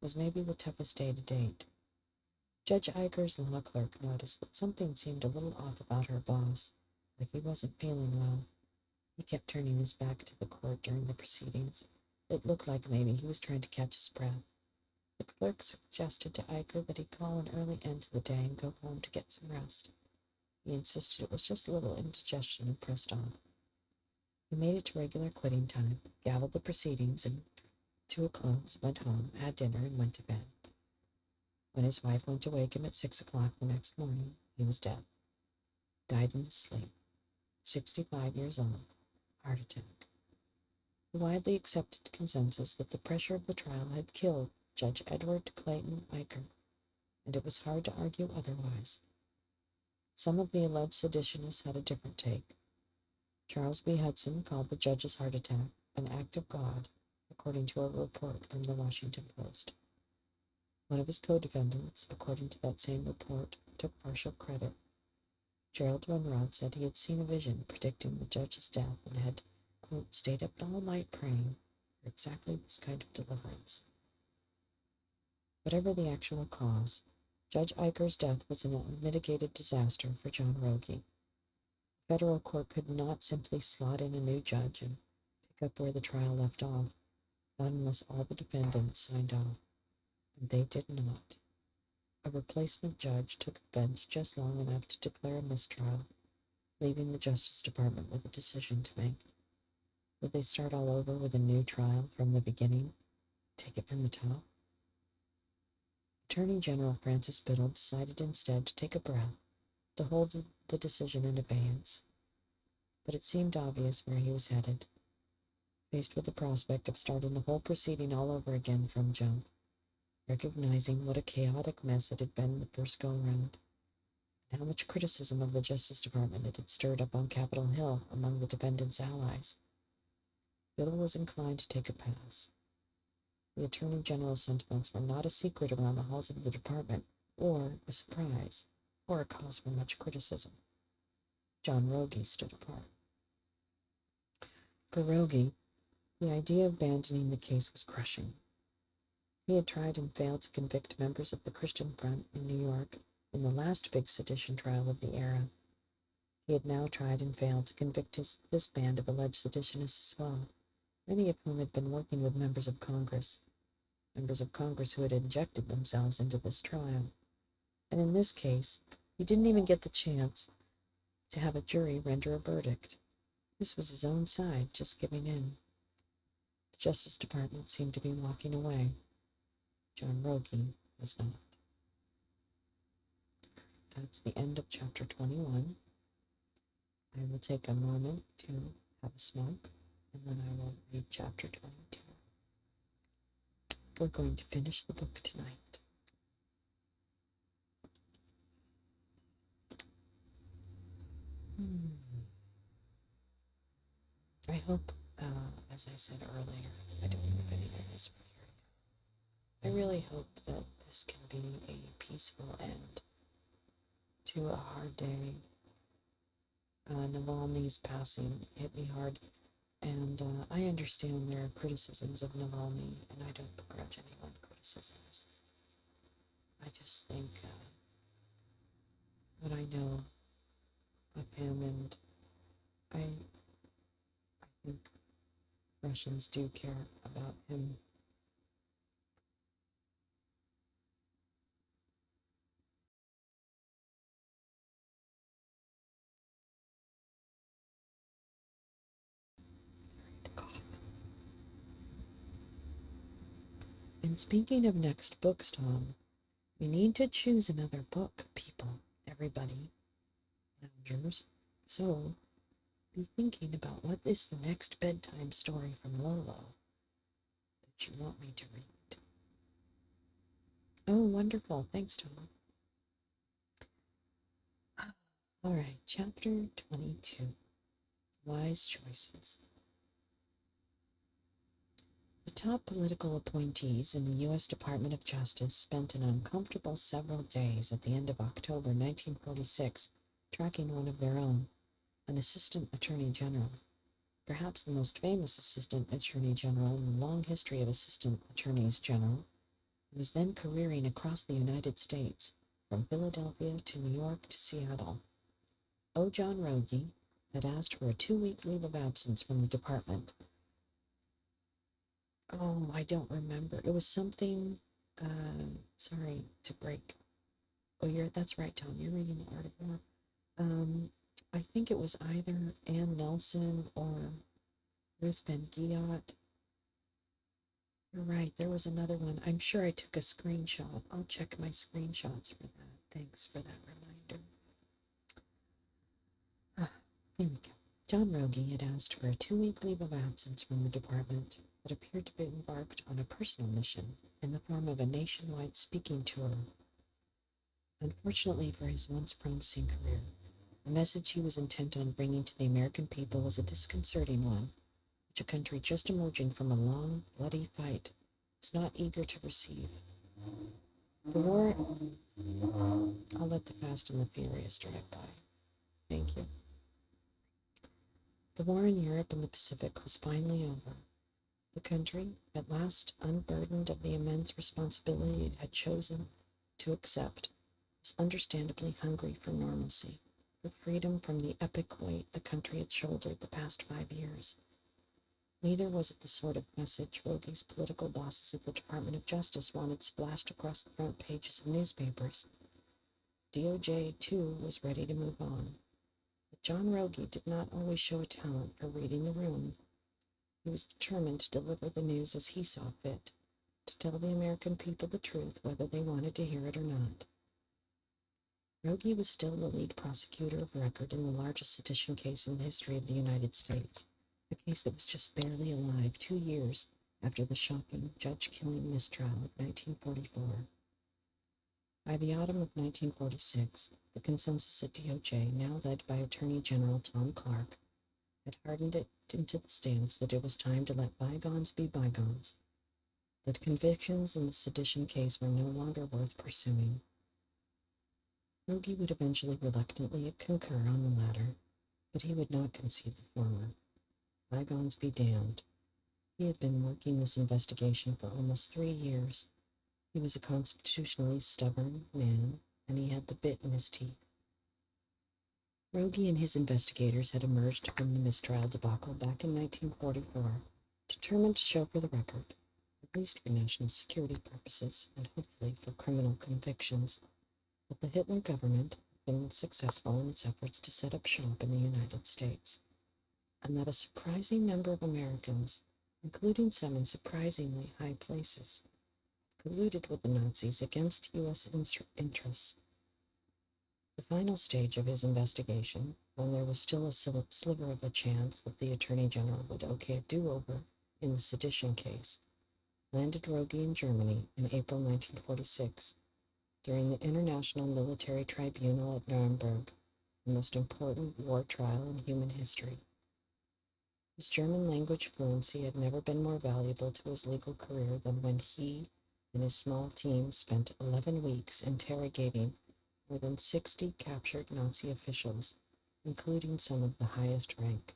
A: was maybe the toughest day to date. Judge Eicher's law clerk noticed that something seemed a little off about her boss, like he wasn't feeling well. He kept turning his back to the court during the proceedings. It looked like maybe he was trying to catch his breath. The clerk suggested to Eicher that he call an early end to the day and go home to get some rest. He insisted it was just a little indigestion and pressed on. He made it to regular quitting time, gavelled the proceedings, and to a close, went home, had dinner, and went to bed. When his wife went to wake him at 6 o'clock the next morning, he was dead. Died in his sleep. 65 years old. Heart attack. The widely accepted consensus that the pressure of the trial had killed Judge Edward Clayton Eicher. and it was hard to argue otherwise. Some of the alleged seditionists had a different take. Charles B. Hudson called the judge's heart attack an act of God, according to a report from the Washington Post. One of his co-defendants, according to that same report, took partial credit. Gerald Renrod said he had seen a vision predicting the judge's death and had, quote, stayed up all night praying for exactly this kind of deliverance. Whatever the actual cause, Judge Eicher's death was an unmitigated disaster for John Rogie. The federal court could not simply slot in a new judge and pick up where the trial left off, not unless all the defendants signed off, and they did not. A replacement judge took the bench just long enough to declare a mistrial, leaving the Justice Department with a decision to make. Would they start all over with a new trial from the beginning, take it from the top? Attorney General Francis Biddle decided instead to take a breath, to hold the decision in abeyance. But it seemed obvious where he was headed. Faced with the prospect of starting the whole proceeding all over again from jump, recognizing what a chaotic mess it had been the first go-around, and how much criticism of the Justice Department it had stirred up on Capitol Hill among the defendants' allies, Biddle was inclined to take a pass. The Attorney General's sentiments were not a secret around the halls of the department, or a surprise, or a cause for much criticism. John Rogie stood apart. For Rogie, the idea of abandoning the case was crushing. He had tried and failed to convict members of the Christian Front in New York in the last big sedition trial of the era. He had now tried and failed to convict this band of alleged seditionists as well, many of whom had been working with members of Congress who had injected themselves into this trial. And in this case, he didn't even get the chance to have a jury render a verdict. This was his own side just giving in. The Justice Department seemed to be walking away. John Rogie was not. That's the end of chapter 21. I will take a moment to have a smoke, and then I will read chapter 22. We're going to finish the book tonight. I hope, as I said earlier, I don't know if anyone is here. I really hope that this can be a peaceful end to a hard day. Navalny's passing hit me hard, and I understand there are criticisms of Navalny, and I don't begrudge anyone criticisms. I just think what I know of him, and I think Russians do care about him. And speaking of next books, Tom, we need to choose another book, people, everybody, loungers. So, be thinking about what is the next bedtime story from Lolo that you want me to read. Oh, wonderful. Thanks, Tom. All right, chapter 22, Wise Choices. The top political appointees in the U.S. Department of Justice spent an uncomfortable several days at the end of October 1946 tracking one of their own, an assistant attorney general, perhaps the most famous assistant attorney general in the long history of assistant attorneys general, who was then careering across the United States, from Philadelphia to New York to Seattle. O. John Rogie had asked for a 2-week leave of absence from the department. Oh, I don't remember. It was something, sorry to break. Oh, that's right, Tom. You're reading the article. I think it was either Ann Nelson or Ruth Ben Ghiat. You're right. There was another one. I'm sure I took a screenshot. I'll check my screenshots for that. Thanks for that reminder. There we go. John Rogie had asked for a 2-week leave of absence from the department, but appeared to be embarked on a personal mission in the form of a nationwide speaking tour. Unfortunately for his once promising career, the message he was intent on bringing to the American people was a disconcerting one, which a country just emerging from a long, bloody fight was not eager to receive. The war, I'll let the Fast and the Furious drive by. Thank you. The war in Europe and the Pacific was finally over. The country, at last unburdened of the immense responsibility it had chosen to accept, was understandably hungry for normalcy, for freedom from the epic weight the country had shouldered the past 5 years. Neither was it the sort of message Rogi's political bosses at the Department of Justice wanted splashed across the front pages of newspapers. DOJ, too, was ready to move on. But John Rogi did not always show a talent for reading the room. He was determined to deliver the news as he saw fit, to tell the American people the truth whether they wanted to hear it or not. Rogi was still the lead prosecutor of record in the largest sedition case in the history of the United States, a case that was just barely alive 2 years after the shocking judge-killing mistrial of 1944. By the autumn of 1946, the consensus at DOJ, now led by Attorney General Tom Clark, had hardened it into the stance that it was time to let bygones be bygones, that convictions in the sedition case were no longer worth pursuing. Rogi would eventually reluctantly concur on the latter, but he would not concede the former. Bygones be damned. He had been working this investigation for almost 3 years. He was a constitutionally stubborn man, and he had the bit in his teeth. Rogi and his investigators had emerged from the mistrial debacle back in 1944, determined to show for the record, at least for national security purposes and hopefully for criminal convictions, that the Hitler government had been successful in its efforts to set up shop in the United States, and that a surprising number of Americans, including some in surprisingly high places, colluded with the Nazis against U.S. interests. The final stage of his investigation, when there was still a sliver of a chance that the Attorney General would okay a do-over in the sedition case, landed Rogi in Germany in April 1946, during the International Military Tribunal at Nuremberg, the most important war trial in human history. His German language fluency had never been more valuable to his legal career than when he and his small team spent 11 weeks interrogating more than 60 captured Nazi officials, including some of the highest rank.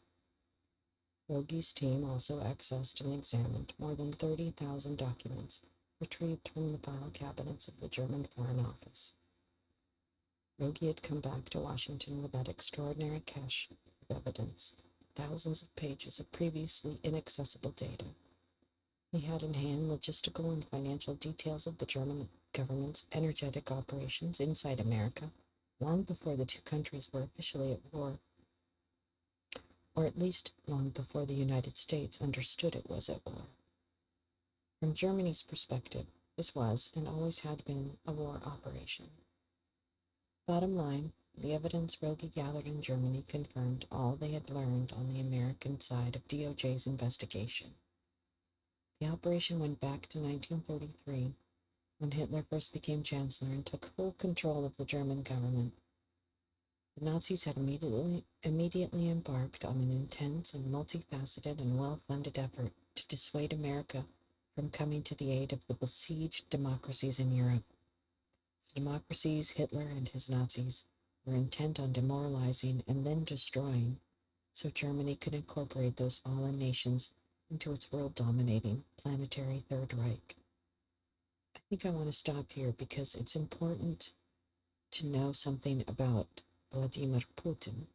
A: Rogi's team also accessed and examined more than 30,000 documents retrieved from the file cabinets of the German Foreign Office. Rogi had come back to Washington with that extraordinary cache of evidence, thousands of pages of previously inaccessible data. He had in hand logistical and financial details of the German government's energetic operations inside America, long before the two countries were officially at war, or at least long before the United States understood it was at war. From Germany's perspective, this was and always had been a war operation. Bottom line, the evidence Rogi gathered in Germany confirmed all they had learned on the American side of DOJ's investigation. The operation went back to 1933, when Hitler first became chancellor and took full control of the German government. The Nazis had immediately embarked on an intense and multifaceted and well-funded effort to dissuade America from coming to the aid of the besieged democracies in Europe. The democracies Hitler and his Nazis were intent on demoralizing and then destroying, so Germany could incorporate those fallen nations into its world-dominating planetary Third Reich. I think I want to stop here because it's important to know something about Vladimir Putin.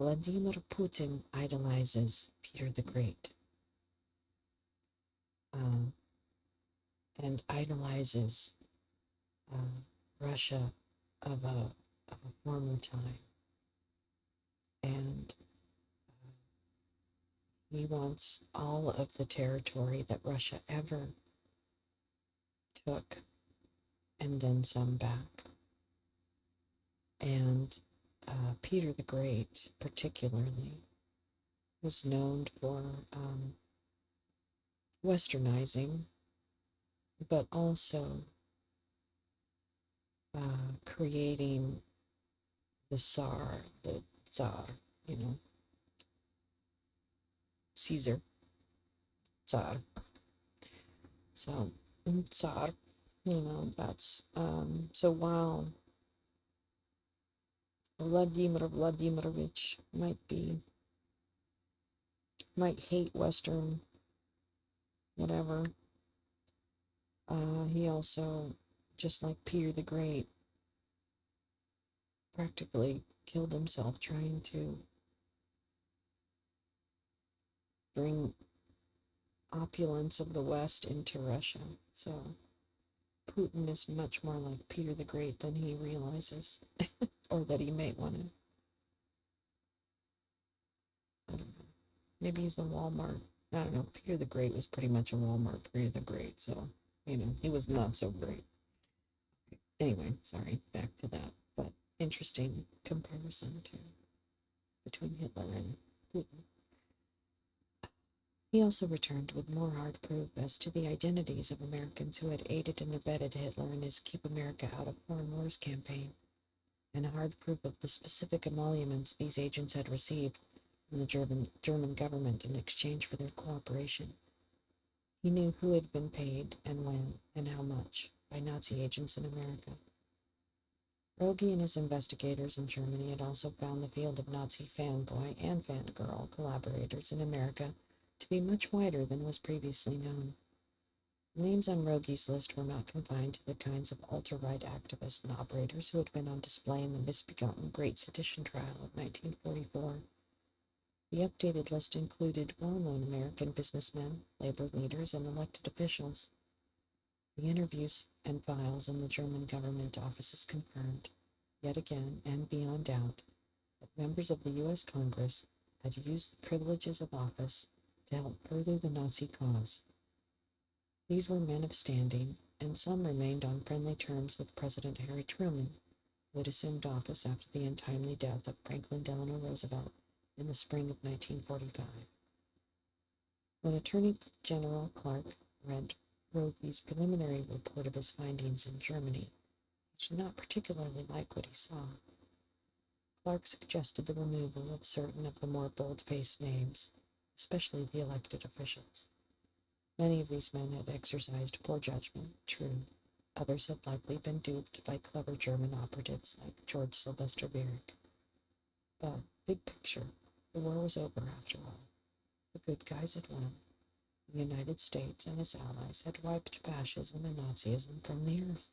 A: Vladimir Putin idolizes Peter the Great and idolizes Russia of a former time. And he wants all of the territory that Russia ever took and then some back. And Peter the Great, particularly, was known for westernizing, but also creating the Tsar, you know, Caesar, Tsar. So, Tsar, that's, so while Vladimir Vladimirovich might hate Western, whatever, he also, just like Peter the Great, practically killed himself trying to bring opulence of the West into Russia. So Putin is much more like Peter the Great than he realizes, or that he may want to. I don't know. Maybe he's the Walmart. I don't know. Peter the Great was pretty much a Walmart Peter the Great, so he was not so great. Anyway, sorry, back to that. But interesting comparison between Hitler and Putin. He also returned with more hard proof as to the identities of Americans who had aided and abetted Hitler in his Keep America Out of Foreign Wars campaign, and hard proof of the specific emoluments these agents had received from the German government in exchange for their cooperation. He knew who had been paid and when and how much by Nazi agents in America. Rogi and his investigators in Germany had also found the field of Nazi fanboy and fangirl collaborators in America to be much wider than was previously known. The names on Rogi's list were not confined to the kinds of ultra-right activists and operators who had been on display in the misbegotten Great Sedition trial of 1944. The updated list included well-known American businessmen, labor leaders, and elected officials. The interviews and files in the German government offices confirmed, yet again and beyond doubt, that members of the U.S. Congress had used the privileges of office to help further the Nazi cause. These were men of standing, and some remained on friendly terms with President Harry Truman, who had assumed office after the untimely death of Franklin Delano Roosevelt in the spring of 1945. When Attorney General Clark read Rogi's preliminary report of his findings in Germany, he did not particularly like what he saw. Clark suggested the removal of certain of the more bold-faced names, especially the elected officials. Many of these men had exercised poor judgment, true. Others had likely been duped by clever German operatives like George Sylvester Bierich. But, big picture, the war was over after all. The good guys had won. The United States and its allies had wiped fascism and Nazism from the earth.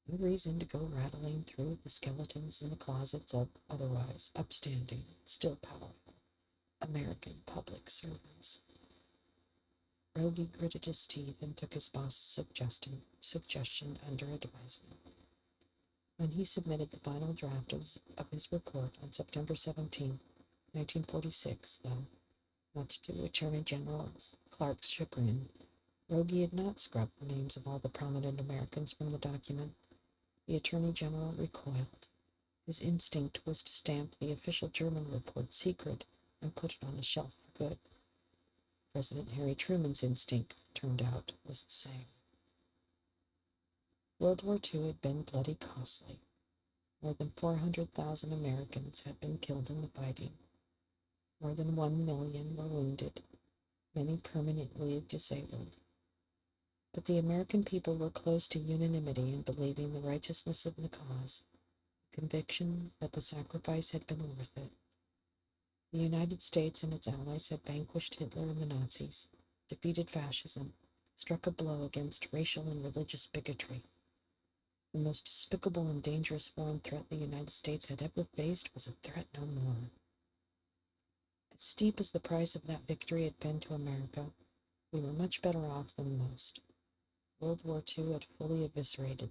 A: No reason to go rattling through the skeletons in the closets of otherwise upstanding, still powerful American public servants. Rogi gritted his teeth and took his boss's suggestion under advisement. When he submitted the final draft of his report on September 17, 1946, though, much to Attorney General Clark's chagrin, Rogi had not scrubbed the names of all the prominent Americans from the document. The Attorney General recoiled. His instinct was to stamp the official German report secret and put it on a shelf for good. President Harry Truman's instinct, turned out, was the same. World War II had been bloody costly. More than 400,000 Americans had been killed in the fighting. More than 1 million were wounded, many permanently disabled. But the American people were close to unanimity in believing the righteousness of the cause, the conviction that the sacrifice had been worth it. The United States and its allies had vanquished Hitler and the Nazis, defeated fascism, struck a blow against racial and religious bigotry. The most despicable and dangerous foreign threat the United States had ever faced was a threat no more. As steep as the price of that victory had been to America, we were much better off than most. World War II had fully eviscerated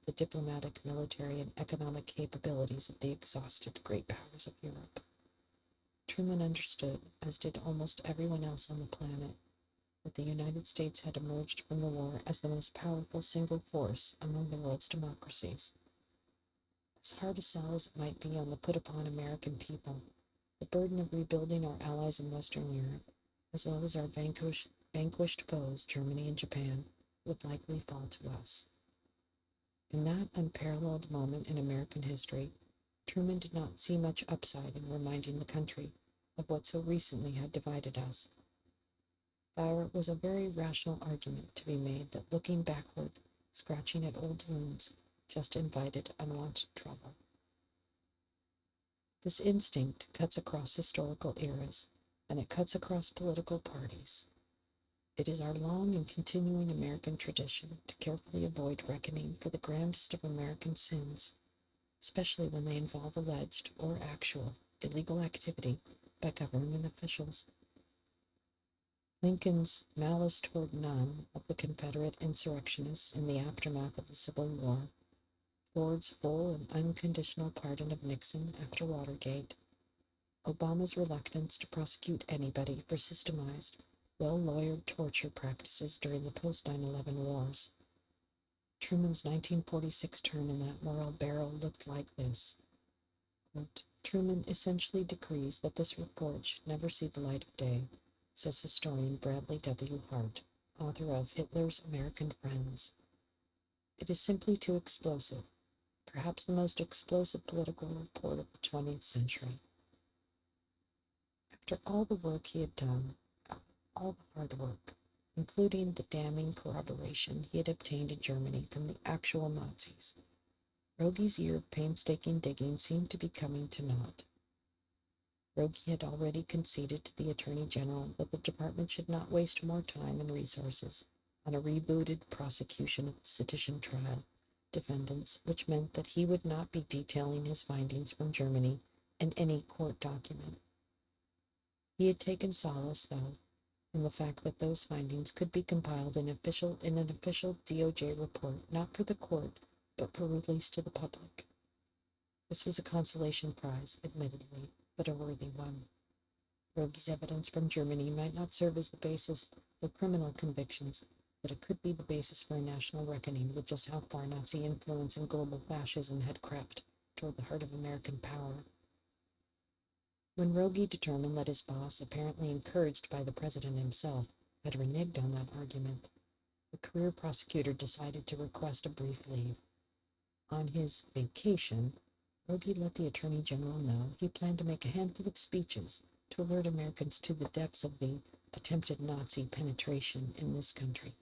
A: the diplomatic, military, and economic capabilities of the exhausted great powers of Europe. Truman understood, as did almost everyone else on the planet, that the United States had emerged from the war as the most powerful single force among the world's democracies. As hard a sell as it might be on the put-upon American people, the burden of rebuilding our allies in Western Europe, as well as our vanquished foes, Germany and Japan, would likely fall to us. In that unparalleled moment in American history, Truman did not see much upside in reminding the country of what so recently had divided us. There was a very rational argument to be made that looking backward, scratching at old wounds, just invited unwanted trouble. This instinct cuts across historical eras, and it cuts across political parties. It is our long and continuing American tradition to carefully avoid reckoning for the grandest of American sins, especially when they involve alleged or actual illegal activity by government officials. Lincoln's malice toward none of the Confederate insurrectionists in the aftermath of the Civil War, Ford's full and unconditional pardon of Nixon after Watergate, Obama's reluctance to prosecute anybody for systemized, well-lawyered torture practices during the post-9/11 wars. Truman's 1946 turn in that moral barrel looked like this. Quote, Truman essentially decrees that this report should never see the light of day, says historian Bradley W. Hart, author of Hitler's American Friends. It is simply too explosive, perhaps the most explosive political report of the 20th century. After all the work he had done, all the hard work, including the damning corroboration he had obtained in Germany from the actual Nazis, Rogi's year of painstaking digging seemed to be coming to naught. Rogi had already conceded to the Attorney General that the department should not waste more time and resources on a rebooted prosecution of the sedition trial defendants, which meant that he would not be detailing his findings from Germany in any court document. He had taken solace, though, in the fact that those findings could be compiled in an official DOJ report, not for the court, but for release to the public. This was a consolation prize, admittedly, but a worthy one. Rogi's evidence from Germany might not serve as the basis for criminal convictions, but it could be the basis for a national reckoning with just how far Nazi influence and global fascism had crept toward the heart of American power. When Rogi determined that his boss, apparently encouraged by the president himself, had reneged on that argument, the career prosecutor decided to request a brief leave. On his vacation, Rogi let the Attorney General know he planned to make a handful of speeches to alert Americans to the depths of the attempted Nazi penetration in this country.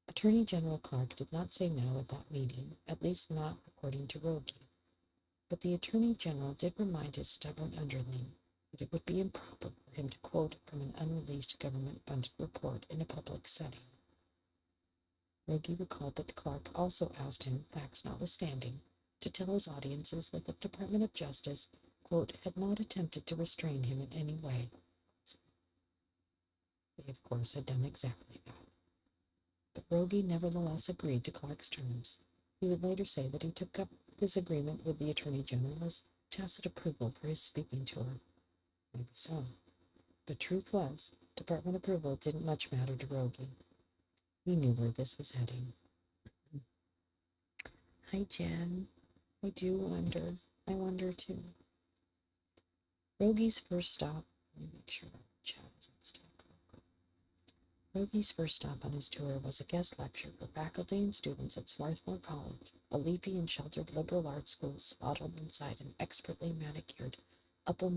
A: Attorney General Clark did not say no at that meeting, at least not according to Rogi. But the Attorney General did remind his stubborn underling that it would be improper for him to quote from an unreleased government-funded report in a public setting. Rogi recalled that Clark also asked him, facts notwithstanding, to tell his audiences that the Department of Justice, quote, had not attempted to restrain him in any way. They, of course, had done exactly that. But Rogi nevertheless agreed to Clark's terms. He would later say that he took up his agreement with the Attorney General as tacit approval for his speaking tour. Maybe so. The truth was, department approval didn't much matter to Rogi. He knew where this was heading. Hi, Jen. I do wonder. I wonder too. Rogi's first stop. Let me make sure that chat isn't stuck. Rogi's first stop on his tour was a guest lecture for faculty and students at Swarthmore College, a leafy and sheltered liberal arts school swaddled inside an expertly manicured upper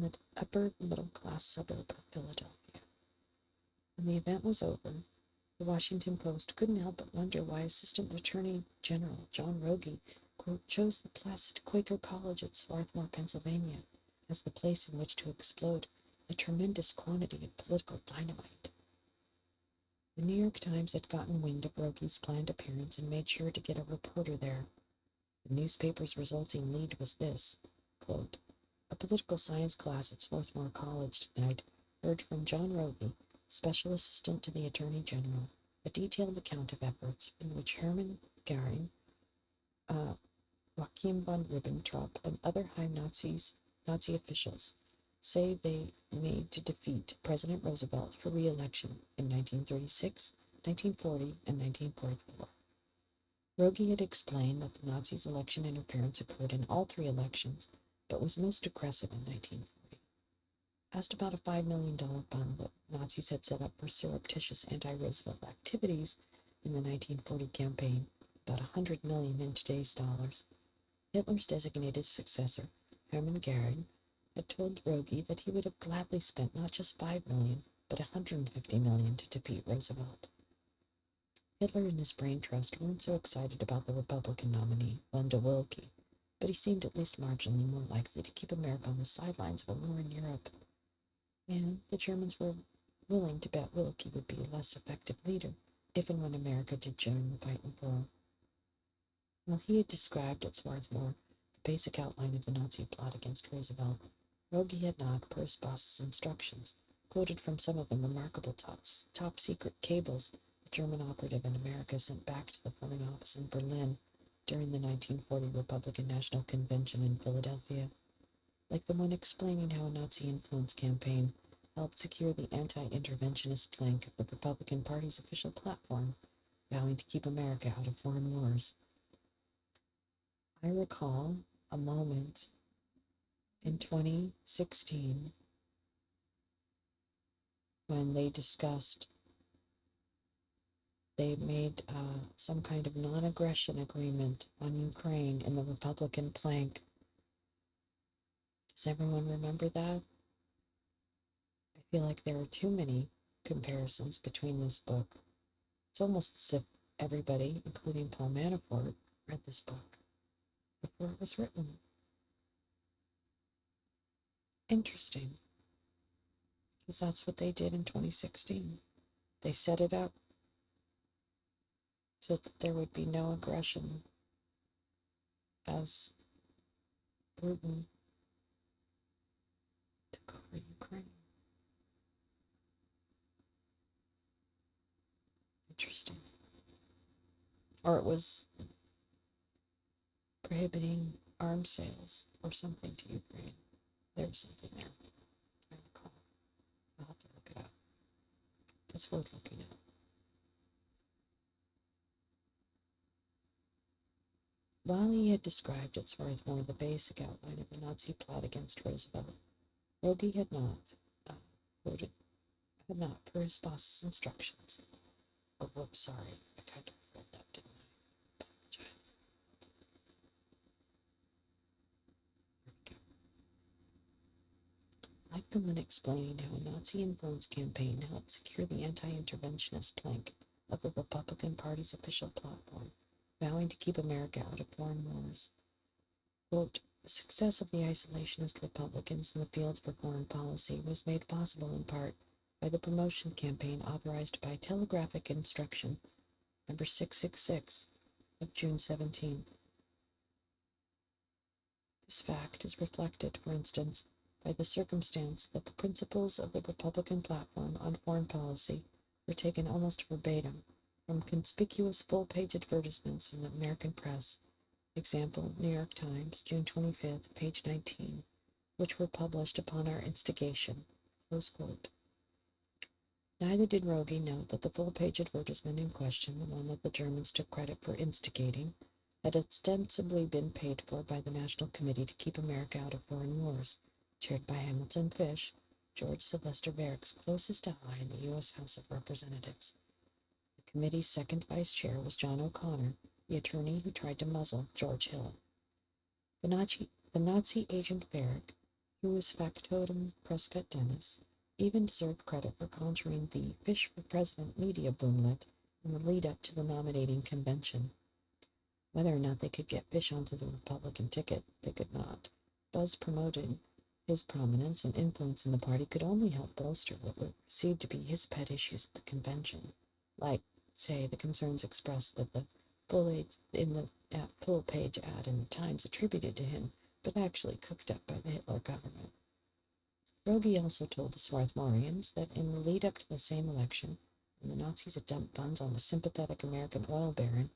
A: middle-class suburb of Philadelphia. When the event was over, the Washington Post couldn't help but wonder why Assistant Attorney General John Rogi, quote, chose the placid Quaker College at Swarthmore, Pennsylvania, as the place in which to explode a tremendous quantity of political dynamite. The New York Times had gotten wind of Rogi's planned appearance and made sure to get a reporter there. The newspaper's resulting lead was this, quote, a political science class at Swarthmore College tonight heard from John Rogi, Special Assistant to the Attorney General, a detailed account of efforts in which Hermann Goering, Joachim von Ribbentrop, and other high Nazi officials say they made to defeat President Roosevelt for re-election in 1936, 1940, and 1944. Rogi had explained that the Nazis' election interference occurred in all three elections, but was most aggressive in 1940. Asked about a $5 million fund that Nazis had set up for surreptitious anti-Roosevelt activities in the 1940 campaign, about 100 million in today's dollars. Hitler's designated successor, Hermann Goering, had told Rogie that he would have gladly spent not just 5 million, but 150 million to defeat Roosevelt. Hitler and his brain trust weren't so excited about the Republican nominee, Wendell Willkie, but he seemed at least marginally more likely to keep America on the sidelines of a war in Europe. And the Germans were willing to bet Willkie would be a less effective leader if and when America did join the fight in war. While he had described at Swarthmore the basic outline of the Nazi plot against Roosevelt, Rogie had not, per his boss's instructions, quoted from some of the remarkable top-secret cables a German operative in America sent back to the Foreign Office in Berlin during the 1940 Republican National Convention in Philadelphia, like the one explaining how a Nazi influence campaign helped secure the anti-interventionist plank of the Republican Party's official platform, vowing to keep America out of foreign wars. I recall a moment in 2016 when they made some kind of non-aggression agreement on Ukraine in the Republican flank. Does everyone remember that? I feel like there are too many comparisons between this book. It's almost as if everybody, including Paul Manafort, read this book before it was written. Interesting, because that's what they did in 2016. They set it up so that there would be no aggression as Putin took over Ukraine. Interesting. Or it was prohibiting arms sales or something to Ukraine. There was something there. I recall. I'll have to look it up. It's worth looking at. While he had described at Swarthmore the basic outline of the Nazi plot against Roosevelt, Rogie had not, per his boss's instructions. Oh, whoops, sorry. I kind of read that, didn't I? Apologize. There we go. Like the one explaining how a Nazi influence campaign helped secure the anti-interventionist plank of the Republican Party's official platform, vowing to keep America out of foreign wars. Quote, the success of the isolationist Republicans in the field for foreign policy was made possible in part by the promotion campaign authorized by Telegraphic Instruction number 666 of June 17. This fact is reflected, for instance, by the circumstance that the principles of the Republican platform on foreign policy were taken almost verbatim from conspicuous full-page advertisements in the American press, example, New York Times, June 25th, page 19, which were published upon our instigation, close quote. Neither did Rogie note that the full-page advertisement in question, the one that the Germans took credit for instigating, had ostensibly been paid for by the National Committee to Keep America Out of Foreign Wars, chaired by Hamilton Fish, George Sylvester Varick's closest ally in the U.S. House of Representatives. The committee's second vice chair was John O'Connor, the attorney who tried to muzzle George Hill. The Nazi agent Varick, who was factotum Prescott Dennis, even deserved credit for conjuring the Fish for President media boomlet in the lead-up to the nominating convention. Whether or not they could get Fish onto the Republican ticket, they could not. Buzz promoting his prominence and influence in the party could only help bolster what were perceived to be his pet issues at the convention, like, say, the concerns expressed that the full-page ad in the Times attributed to him, but actually cooked up by the Hitler government. Rogie also told the Swarthmorians that in the lead-up to the same election, when the Nazis had dumped funds on a sympathetic American oil baron,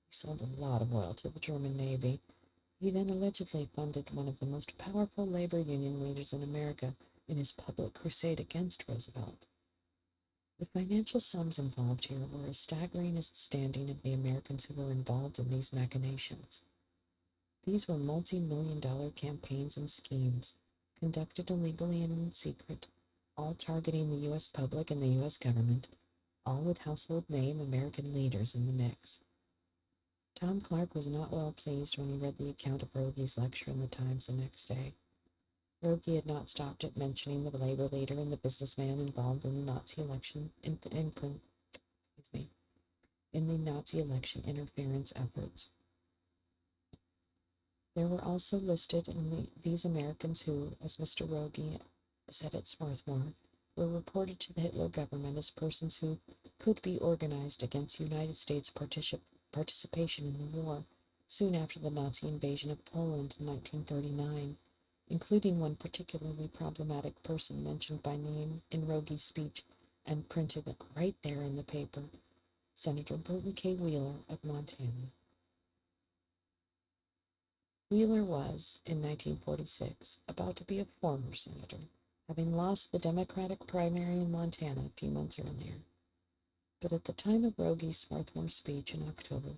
A: he sold a lot of oil to the German Navy. He then allegedly funded one of the most powerful labor union leaders in America in his public crusade against Roosevelt. The financial sums involved here were as staggering as the standing of the Americans who were involved in these machinations. These were multi-million-dollar campaigns and schemes, conducted illegally and in secret, all targeting the U.S. public and the U.S. government, all with household name American leaders in the mix. Tom Clark was not well pleased when he read the account of Rogie's lecture in the Times the next day. Rogie had not stopped at mentioning the labor leader and the businessman involved in the Nazi election in the Nazi election interference efforts. There were also listed these Americans who, as Mr. Rogie said at Swarthmore, were reported to the Hitler government as persons who could be organized against United States participation in the war soon after the Nazi invasion of Poland in 1939, including one particularly problematic person mentioned by name in Rogie's speech and printed right there in the paper, Senator Burton K. Wheeler of Montana. Wheeler was, in 1946, about to be a former senator, having lost the Democratic primary in Montana a few months earlier. But at the time of Rogie's Swarthmore speech in October,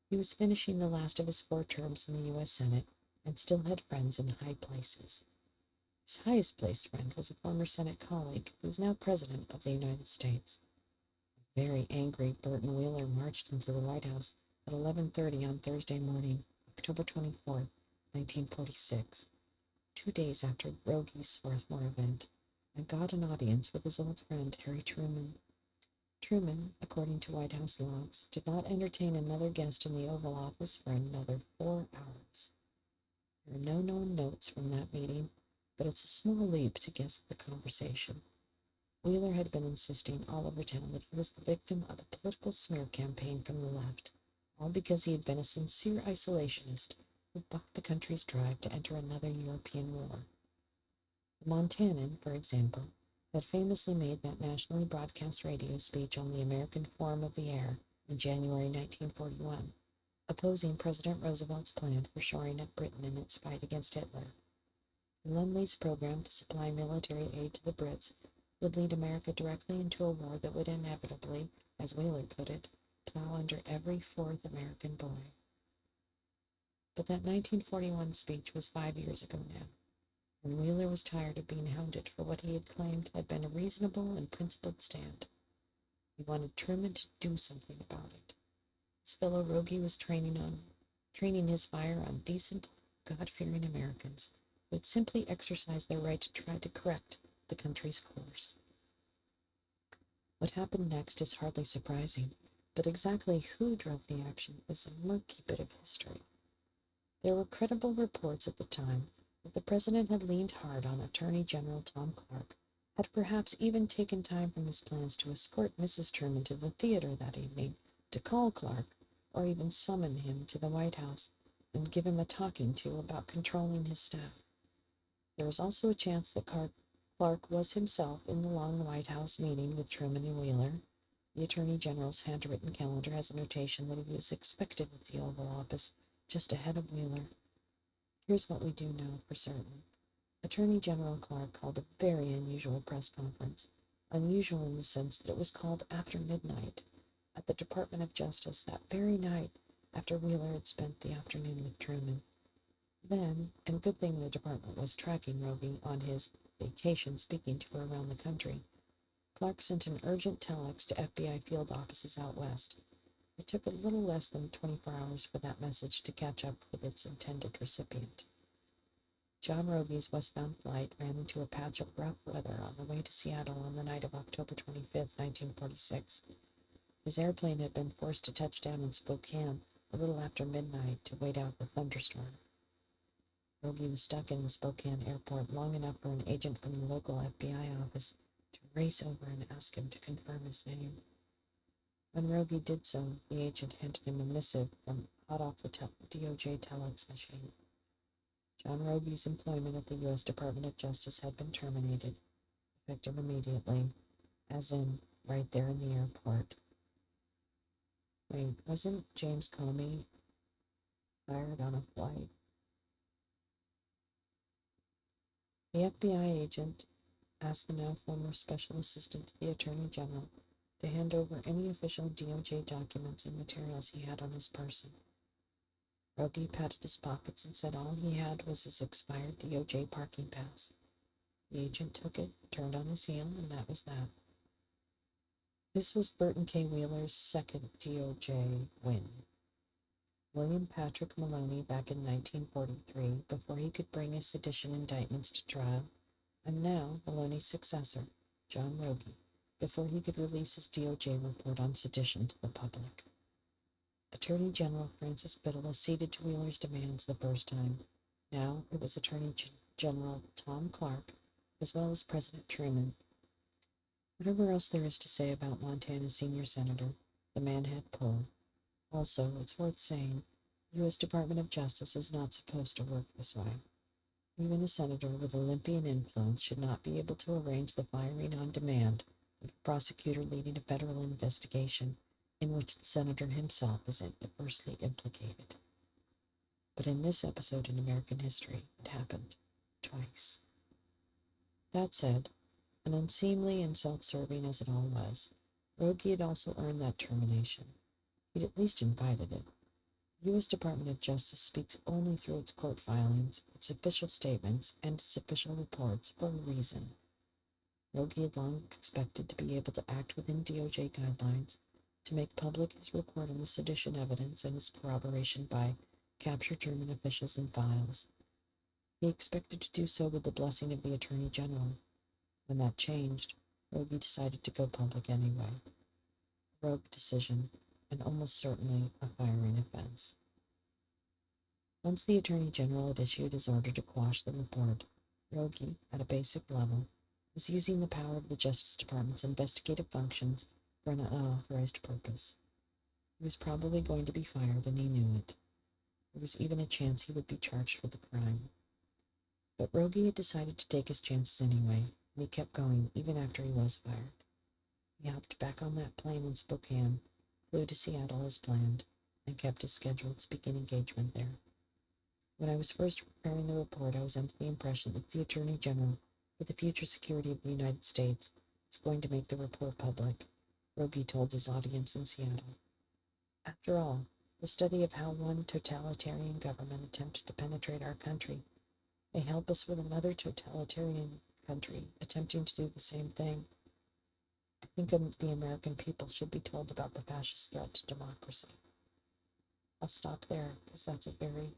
A: he was finishing the last of his 4 terms in the U.S. Senate and still had friends in high places. His highest placed friend was a former Senate colleague who was now President of the United States. Very angry, Burton Wheeler marched into the White House at 11:30 on Thursday morning, October 24, 1946, 2 days after Rogie's Swarthmore event, and got an audience with his old friend Harry Truman. Truman, according to White House logs, did not entertain another guest in the Oval Office for another 4 hours. There are no known notes from that meeting, but it's a small leap to guess at the conversation. Wheeler had been insisting all over town that he was the victim of a political smear campaign from the left, all because he had been a sincere isolationist who bucked the country's drive to enter another European war. The Montanan, for example, had famously made that nationally broadcast radio speech on the American Form of the Air in January 1941, opposing President Roosevelt's plan for shoring up Britain in its fight against Hitler. The Lend-Lease program to supply military aid to the Brits would lead America directly into a war that would inevitably, as Wheeler put it, plow under every 4th American boy. But that 1941 speech was 5 years ago now, and Wheeler was tired of being hounded for what he had claimed had been a reasonable and principled stand. He wanted Truman to do something about it. His fellow Rogie was training his fire on decent, God-fearing Americans who had simply exercised their right to try to correct the country's course. What happened next is hardly surprising, but exactly who drove the action is a murky bit of history. There were credible reports at the time that the president had leaned hard on Attorney General Tom Clark, had perhaps even taken time from his plans to escort Mrs. Truman to the theater that evening, to call Clark, or even summon him to the White House and give him a talking to about controlling his staff. There was also a chance that Clark was himself in the long White House meeting with Truman and Wheeler. The Attorney General's handwritten calendar has a notation that he was expected at the Oval Office just ahead of Wheeler. Here's what we do know for certain. Attorney General Clark called a very unusual press conference, unusual in the sense that it was called after midnight, at the Department of Justice that very night after Wheeler had spent the afternoon with Truman. Then, and good thing the department was tracking Rogie on his vacation speaking tour around the country, Clark sent an urgent telex to FBI field offices out west. It took a little less than 24 hours for that message to catch up with its intended recipient. John Rogie's westbound flight ran into a patch of rough weather on the way to Seattle on the night of October 25, 1946. His airplane had been forced to touch down in Spokane a little after midnight to wait out the thunderstorm. Rogie was stuck in the Spokane airport long enough for an agent from the local FBI office to race over and ask him to confirm his name. When Rogie did so, the agent handed him a missive from hot off the DOJ telex machine. John Rogie's employment at the U.S. Department of Justice had been terminated, effective immediately, as in right there in the airport. Wait, wasn't James Comey fired on a flight? The FBI agent asked the now former special assistant to the Attorney General to hand over any official DOJ documents and materials he had on his person. Rogie patted his pockets and said all he had was his expired DOJ parking pass. The agent took it, turned on his heel, and that was that. This was Burton K. Wheeler's second DOJ win. William Patrick Maloney back in 1943 before he could bring his sedition indictments to trial, and now Maloney's successor, John Rogie, before he could release his DOJ report on sedition to the public. Attorney General Francis Biddle acceded to Wheeler's demands the first time. Now it was Attorney General Tom Clark, as well as President Truman. Whatever else there is to say about Montana's senior senator, the man had pull. Also, it's worth saying, the U.S. Department of Justice is not supposed to work this way. Even a senator with Olympian influence should not be able to arrange the firing on demand of a prosecutor leading a federal investigation in which the senator himself is adversely implicated. But in this episode in American history, it happened twice. That said, and unseemly and self-serving as it all was, Rogie had also earned that termination. He'd at least invited it. The U.S. Department of Justice speaks only through its court filings, its official statements, and its official reports for a reason. Rogie had long expected to be able to act within DOJ guidelines, to make public his report on the sedition evidence and its corroboration by captured German officials and files. He expected to do so with the blessing of the Attorney General. When that changed, Rogie decided to go public anyway. A rogue decision, and almost certainly a firing offense. Once the Attorney General had issued his order to quash the report, Rogie, at a basic level, was using the power of the Justice Department's investigative functions for an unauthorized purpose. He was probably going to be fired, and he knew it. There was even a chance he would be charged for the crime. But Rogie had decided to take his chances anyway, and he kept going even after he was fired. He hopped back on that plane in Spokane, flew to Seattle as planned, and kept his scheduled speaking engagement there. When I was first preparing the report, I was under the impression that the Attorney General, for the future security of the United States, was going to make the report public, Rogie told his audience in Seattle. After all, the study of how one totalitarian government attempted to penetrate our country may help us with another totalitarian country attempting to do the same thing. I think the American people should be told about the fascist threat to democracy. I'll stop there, because that's a very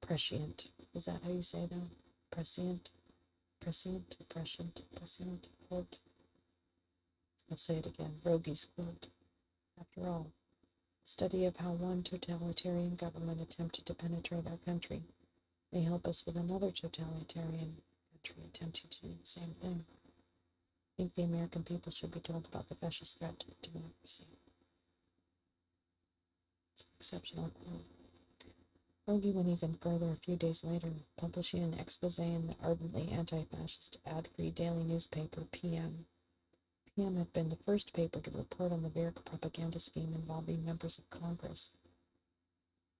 A: prescient, is that how you say that? Prescient quote. I'll say it again, Rogie's quote. After all, the study of how one totalitarian government attempted to penetrate our country may help us with another totalitarian country attempting to do the same thing. I think the American people should be told about the fascist threat to democracy. It's an exceptional quote. Rogie went even further a few days later, publishing an expose in the ardently anti-fascist ad-free daily newspaper PM. PM had been the first paper to report on the Verk propaganda scheme involving members of Congress.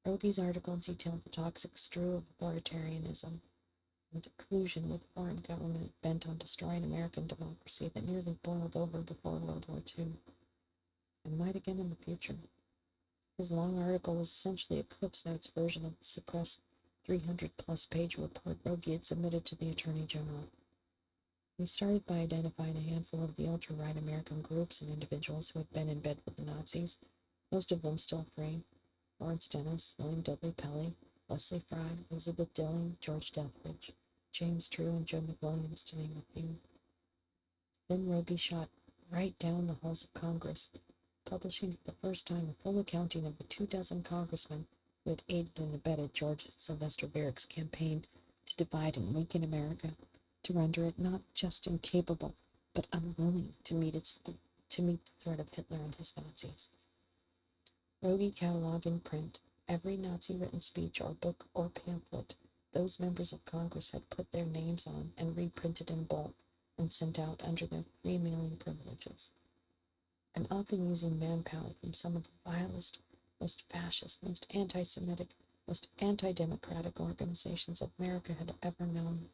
A: Rogie's article detailed the toxic stew of authoritarianism and collusion with foreign government bent on destroying American democracy that nearly boiled over before World War II, and might again in the future. His long article was essentially a Cliff's Notes version of the suppressed 300-plus page report Rogie had submitted to the Attorney General. He started by identifying a handful of the ultra-right American groups and individuals who had been in bed with the Nazis, most of them still free: Lawrence Dennis, William Dudley Pelley, Leslie Fry, Elizabeth Dilling, George Deatherage, James True, and Joe McWilliams, to name a few. Then Rogie shot right down the halls of Congress, publishing for the first time a full accounting of the 24 congressmen who had aided and abetted George Sylvester Verk's campaign to divide and weaken America, to render it not just incapable, but unwilling to meet the threat of Hitler and his Nazis. Rogie cataloged in print every Nazi-written speech or book or pamphlet those members of Congress had put their names on and reprinted in bulk and sent out under their free mailing privileges, and often using manpower from some of the vilest, most fascist, most anti-Semitic, most anti-democratic organizations America had ever known.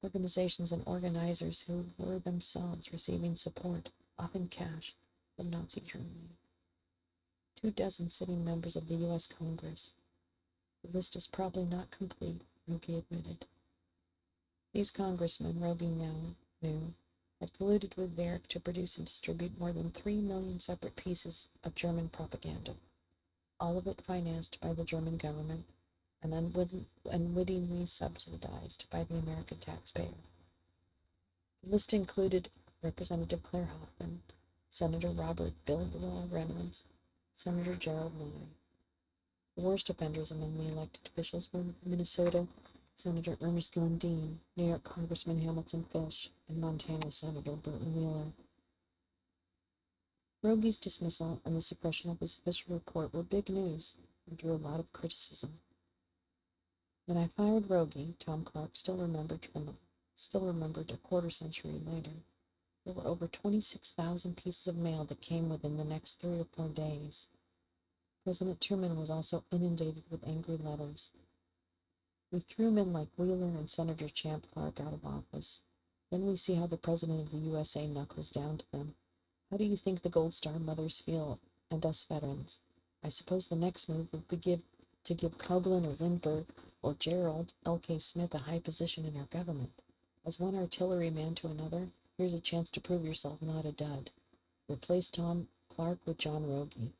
A: Organizations and organizers who were themselves receiving support, often cash, from Nazi Germany. 24 sitting members of the U.S. Congress. The list is probably not complete, Rogie admitted. These congressmen, Rogie now knew, had colluded with Verk to produce and distribute more than 3 million separate pieces of German propaganda, all of it financed by the German government and unwittingly subsidized by the American taxpayer. The list included Representative Claire Hoffman, Senator Robert Bill Reynolds, Senator Gerald Murray. The worst offenders among the elected officials were Minnesota Senator Ernest Lundeen, New York Congressman Hamilton Fish, and Montana Senator Burton Wheeler. Rogy's dismissal and the suppression of his official report were big news and drew a lot of criticism. When I fired Rogy, Tom Clark still remembered a quarter century later, there were over 26,000 pieces of mail that came within the next 3 or 4 days. President Truman was also inundated with angry letters. We threw men like Wheeler and Senator Champ Clark out of office. Then we see how the President of the USA knuckles down to them. How do you think the Gold Star mothers feel, and us veterans? I suppose the next move would be to give Coughlin or Lindbergh or Gerald L.K. Smith a high position in our government. As one artilleryman to another, here's a chance to prove yourself not a dud. Replace Tom Clark with John Rogy.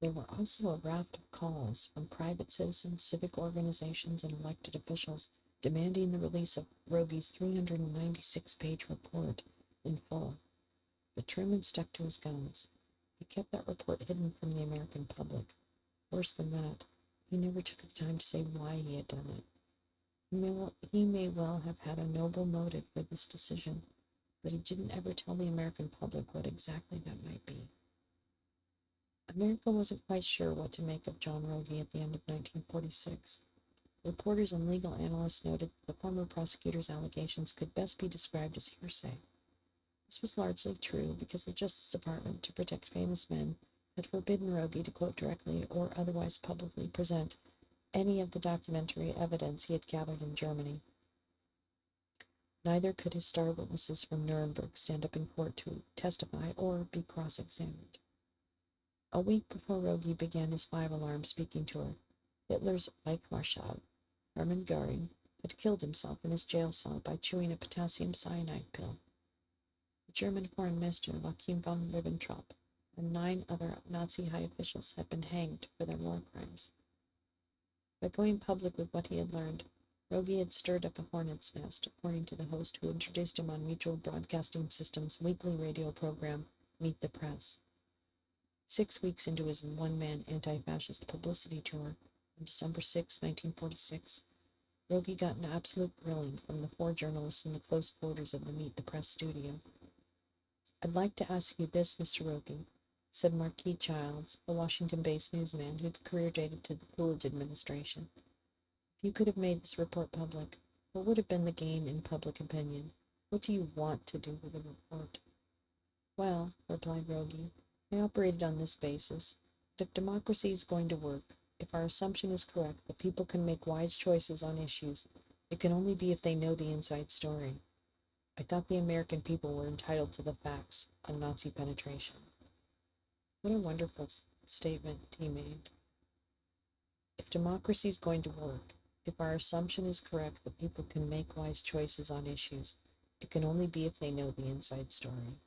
A: There were also a raft of calls from private citizens, civic organizations, and elected officials demanding the release of Rogy's 396-page report in full. But Truman stuck to his guns. He kept that report hidden from the American public. Worse than that, he never took the time to say why he had done it. He may well have had a noble motive for this decision, but he didn't ever tell the American public what exactly that might be. America wasn't quite sure what to make of John Rogy at the end of 1946. Reporters and legal analysts noted that the former prosecutor's allegations could best be described as hearsay. This was largely true because the Justice Department, to protect famous men, had forbidden Rogy to quote directly or otherwise publicly present any of the documentary evidence he had gathered in Germany. Neither could his star witnesses from Nuremberg stand up in court to testify or be cross-examined. A week before Rogy began his 5-alarm speaking tour, Hitler's Reichsmarschall, Hermann Göring, had killed himself in his jail cell by chewing a potassium cyanide pill. The German Foreign Minister Joachim von Ribbentrop and 9 other Nazi high officials had been hanged for their war crimes. By going public with what he had learned, Rogy had stirred up a hornet's nest, according to the host who introduced him on Mutual Broadcasting System's weekly radio program, Meet the Press. 6 weeks into his one-man anti-fascist publicity tour, on December 6, 1946, Rogy got an absolute grilling from the 4 journalists in the close quarters of the Meet the Press studio. "I'd like to ask you this, Mr. Rogy," said Marquis Childs, a Washington-based newsman whose career dated to the Coolidge administration. "If you could have made this report public, what would have been the gain in public opinion? What do you want to do with the report?" "Well," replied Rogy, "I operated on this basis. But if democracy is going to work, if our assumption is correct that people can make wise choices on issues, it can only be if they know the inside story. I thought the American people were entitled to the facts on Nazi penetration." What a wonderful statement he made. If democracy is going to work, if our assumption is correct that people can make wise choices on issues, it can only be if they know the inside story.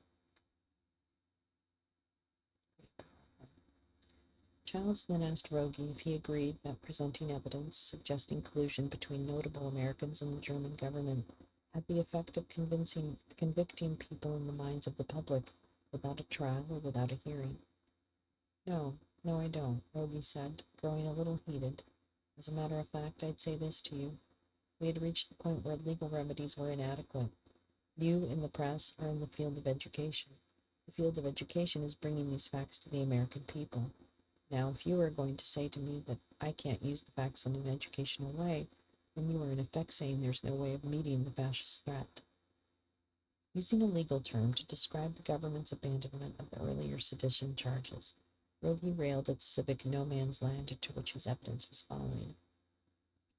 A: Childs then asked Rogy if he agreed that presenting evidence suggesting collusion between notable Americans and the German government had the effect of convicting people in the minds of the public without a trial or without a hearing. No, I don't," Rogy said, growing a little heated. "As a matter of fact, I'd say this to you. We had reached the point where legal remedies were inadequate. You, in the press, are in the field of education. The field of education is bringing these facts to the American people. Now, if you are going to say to me that I can't use the facts in an educational way, then you are in effect saying there's no way of meeting the fascist threat." Using a legal term to describe the government's abandonment of the earlier sedition charges, Rogy railed at civic no-man's land into which his evidence was following.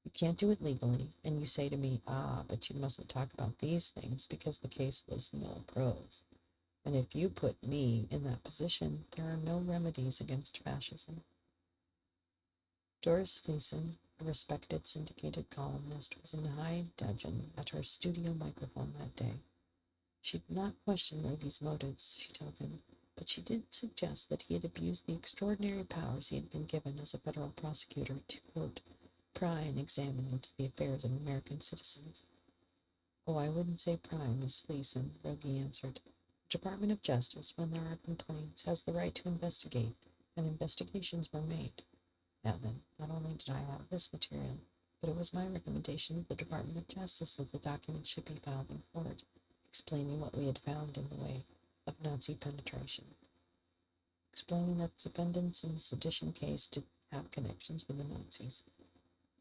A: "You can't do it legally, and you say to me, but you mustn't talk about these things because the case was nil pros. And if you put me in that position, there are no remedies against fascism." Doris Fleeson, a respected syndicated columnist, was in high dudgeon at her studio microphone that day. She did not question Rogy's motives, she told him. but she did suggest that he had abused the extraordinary powers he had been given as a federal prosecutor to, quote, pry and examine into the affairs of American citizens. Oh, I wouldn't say pry, Miss Fleeson, Rogie answered. The Department of Justice, when there are complaints, has the right to investigate, and investigations were made. Now then, not only did I have this material, but it was my recommendation to the Department of Justice that the documents should be filed in court, explaining what we had found in the way of Nazi penetration, explaining that the defendants in the sedition case did have connections with the Nazis,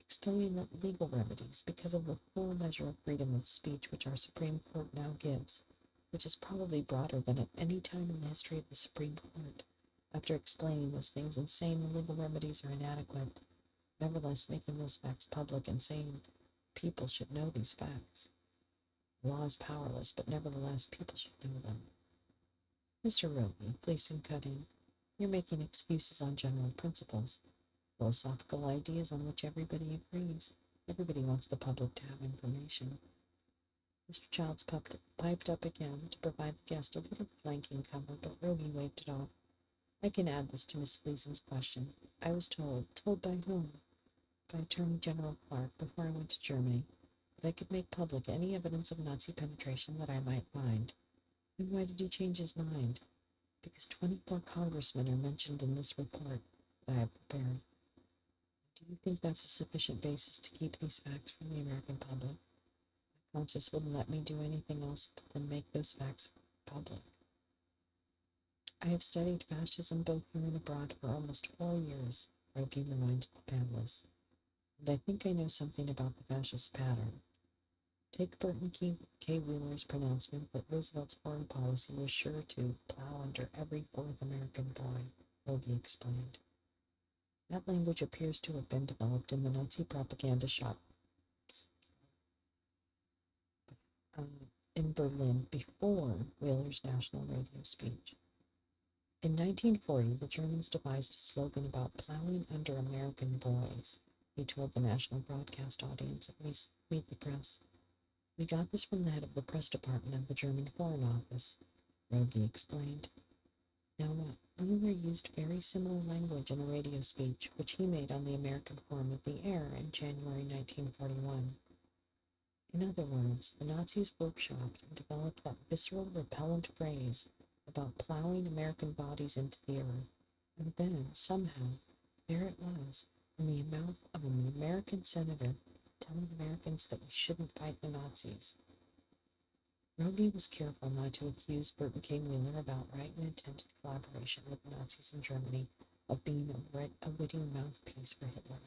A: explaining that legal remedies, because of the full measure of freedom of speech which our Supreme Court now gives, which is probably broader than at any time in the history of the Supreme Court, after explaining those things and saying the legal remedies are inadequate, nevertheless making those facts public and saying people should know these facts. The law is powerless, but nevertheless people should know them. Mr. Roby, Fleeson cut in, you're making excuses on general principles, philosophical ideas on which everybody agrees. Everybody wants the public to have information. Mr. Childs piped up again to provide the guest a little flanking cover, but Roby waved it off. I can add this to Miss Fleeson's question. I was told by whom? By Attorney General Clark before I went to Germany, that I could make public any evidence of Nazi penetration that I might find. And why did he change his mind? Because 24 congressmen are mentioned in this report that I have prepared. Do you think that's a sufficient basis to keep these facts from the American public? My conscience wouldn't let me do anything else than make those facts public. I have studied fascism both here and abroad for almost 4 years, Rogie reminded the panelists, and I think I know something about the fascist pattern. Take Burton K. Wheeler's pronouncement that Roosevelt's foreign policy was sure to plow under every fourth American boy, Rogie explained. That language appears to have been developed in the Nazi propaganda shops in Berlin before Wheeler's national radio speech. In 1940, the Germans devised a slogan about plowing under American boys, he told the national broadcast audience at Meet the Press. We got this from the head of the press department of the German Foreign Office, Rogie explained. Now, Wheeler used very similar language in a radio speech, which he made on the American form of the air in January 1941. In other words, the Nazis workshopped and developed that visceral, repellent phrase about plowing American bodies into the earth, and then, somehow, there it was, in the mouth of an American senator, telling Americans that we shouldn't fight the Nazis. Rogie was careful not to accuse Burton K. Wheeler of outright and intended collaboration with the Nazis in Germany of being a witty mouthpiece for Hitler.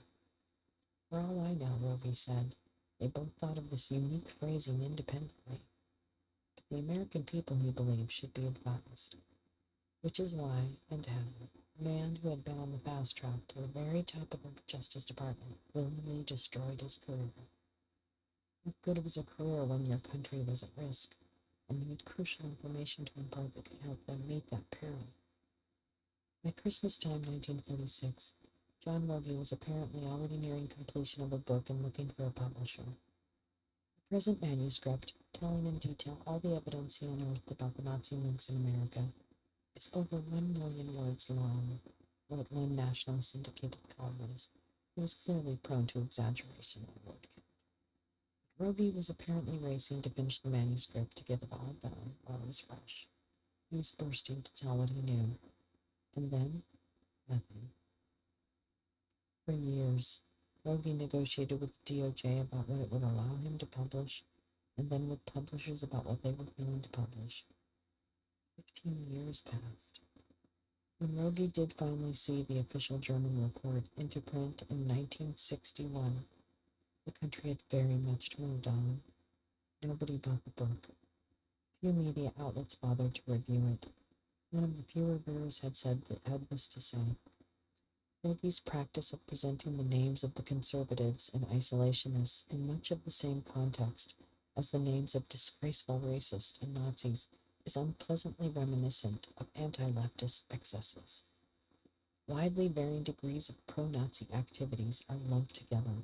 A: For all I know, Rogie said, they both thought of this unique phrasing independently. But the American people, he believed, should be advised. Which is why, and how, a man who had been on the fast track to the very top of the Justice Department willingly destroyed his career. What good was a career when your country was at risk, and you need crucial information to impart that could help them meet that peril? By Christmas time, 1946, John Rogie was apparently already nearing completion of a book and looking for a publisher. The present manuscript, telling in detail all the evidence he unearthed about the Nazi links in America, is over 1 million words long, wrote one national syndicated columnist, who was clearly prone to exaggeration in word count. Rogie was apparently racing to finish the manuscript to get it all done while it was fresh. He was bursting to tell what he knew. And then, nothing. For years, Rogie negotiated with the DOJ about what it would allow him to publish, and then with publishers about what they were willing to publish. 15 years passed. When Rogie did finally see the official German report into print in 1961, the country had very much moved on. Nobody bought the book. Few media outlets bothered to review it. One of the few reviewers had this to say. Rogie's practice of presenting the names of the conservatives and isolationists in much of the same context as the names of disgraceful racists and Nazis is unpleasantly reminiscent of anti-leftist excesses. Widely varying degrees of pro-Nazi activities are lumped together.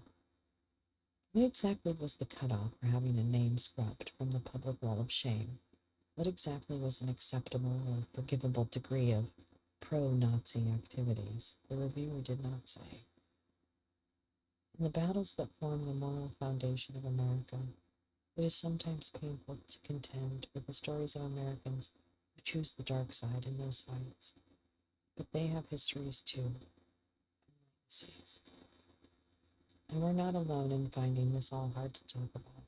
A: What exactly was the cutoff for having a name scrubbed from the public wall of shame? What exactly was an acceptable or forgivable degree of pro-Nazi activities? The reviewer did not say. In the battles that form the moral foundation of America, it is sometimes painful to contend with the stories of Americans who choose the dark side in those fights. But they have histories too, and legacies. And we're not alone in finding this all hard to talk about.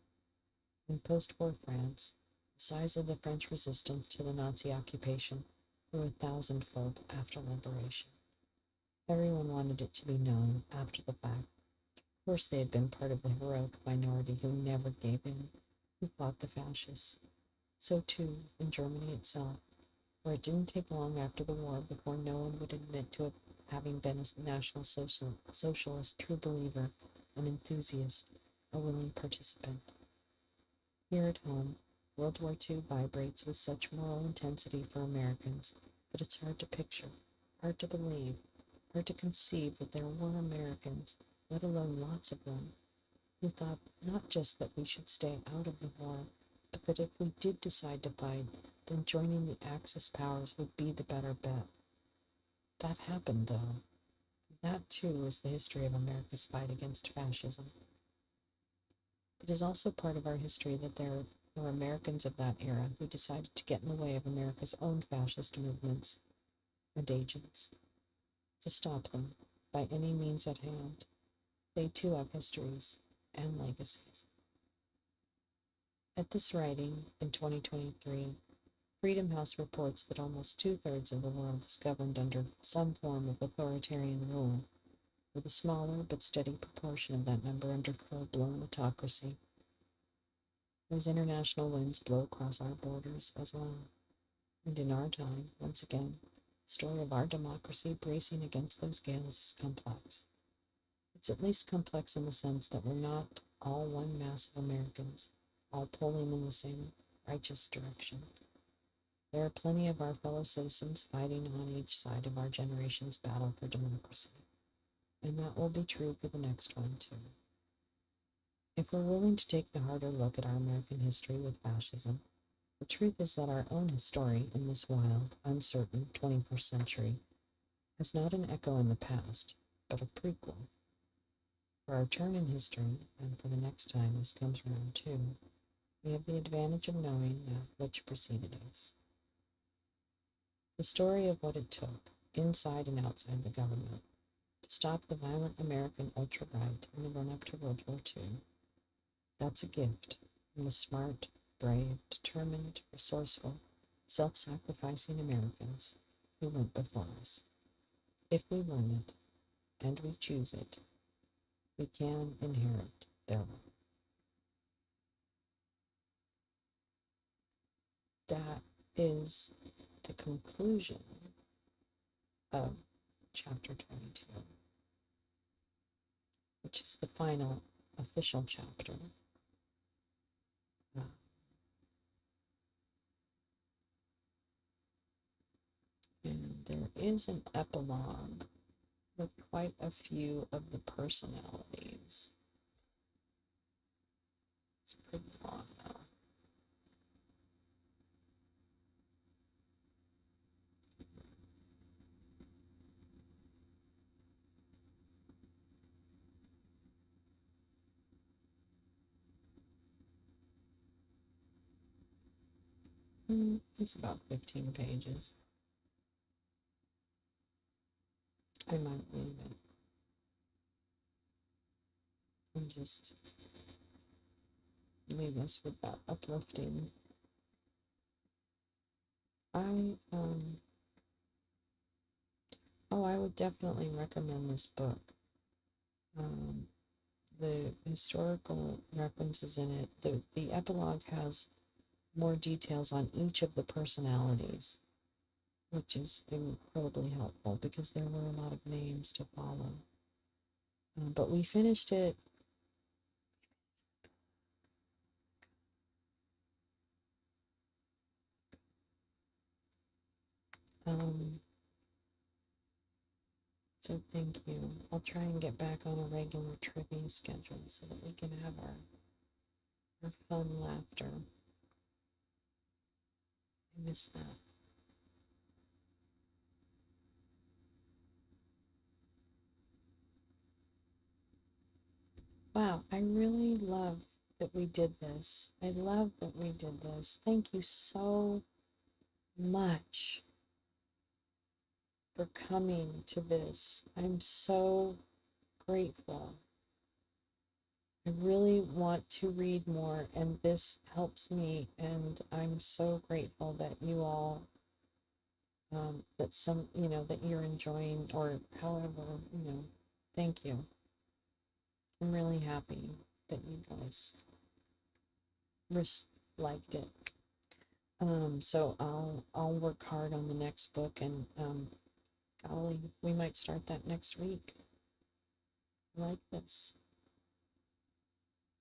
A: In post-war France, the size of the French resistance to the Nazi occupation grew 1,000-fold after liberation. Everyone wanted it to be known after the fact. Of course, they had been part of the heroic minority who never gave in, who fought the fascists. So too, in Germany itself, where it didn't take long after the war before no one would admit to having been a National Socialist true believer, an enthusiast, a willing participant. Here at home, World War II vibrates with such moral intensity for Americans that it's hard to picture, hard to believe, hard to conceive that there were Americans, let alone lots of them, who thought not just that we should stay out of the war, but that if we did decide to fight, then joining the Axis powers would be the better bet. That happened, though. That, too, is the history of America's fight against fascism. It is also part of our history that there were Americans of that era who decided to get in the way of America's own fascist movements and agents, to stop them by any means at hand. They too have histories and legacies. At this writing, in 2023, Freedom House reports that almost two-thirds of the world is governed under some form of authoritarian rule, with a smaller but steady proportion of that number under full-blown autocracy. Those international winds blow across our borders as well. And in our time, once again, the story of our democracy bracing against those gales is complex. It's at least complex in the sense that we're not all one mass of Americans, all pulling in the same righteous direction. There are plenty of our fellow citizens fighting on each side of our generation's battle for democracy. And that will be true for the next one, too. If we're willing to take the harder look at our American history with fascism, the truth is that our own story in this wild, uncertain 21st century has not an echo in the past, but a prequel. For our turn in history, and for the next time this comes around too, we have the advantage of knowing that which preceded us. The story of what it took, inside and outside the government, to stop the violent American ultra-right in the run-up to World War II. That's a gift from the smart, brave, determined, resourceful, self-sacrificing Americans who went before us. If we learn it, and we choose it, we can inherit their work. That is the conclusion of chapter 22, which is the final official chapter. And there is an epilogue with quite a few of the personalities. It's pretty long though. It's about 15 pages. I might leave it and just leave us with that uplifting. I would definitely recommend this book. The historical references in it, the epilogue has more details on each of the personalities, which is incredibly helpful because there were a lot of names to follow. But we finished it. So thank you. I'll try and get back on a regular trivia schedule so that we can have our fun laughter. I missed that. Wow, I really love that we did this. I love that we did this. Thank you so much for coming to this. I'm so grateful. I really want to read more, and this helps me, and I'm so grateful that you all, that some, that you're enjoying, or however, thank you. I'm really happy that you guys liked it. So I'll work hard on the next book, and golly, we might start that next week. I like this.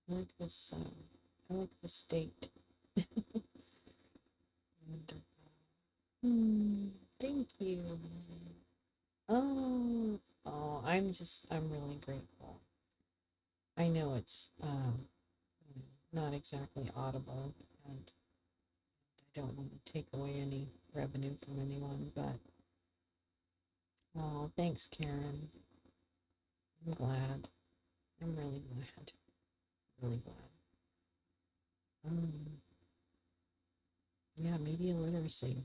A: I like this. I like this date. Thank you. I'm really grateful. I know it's not exactly audible, and I don't want to take away any revenue from anyone, but oh, thanks, Karen. I'm glad. I'm really glad. Really glad. Yeah, media literacy.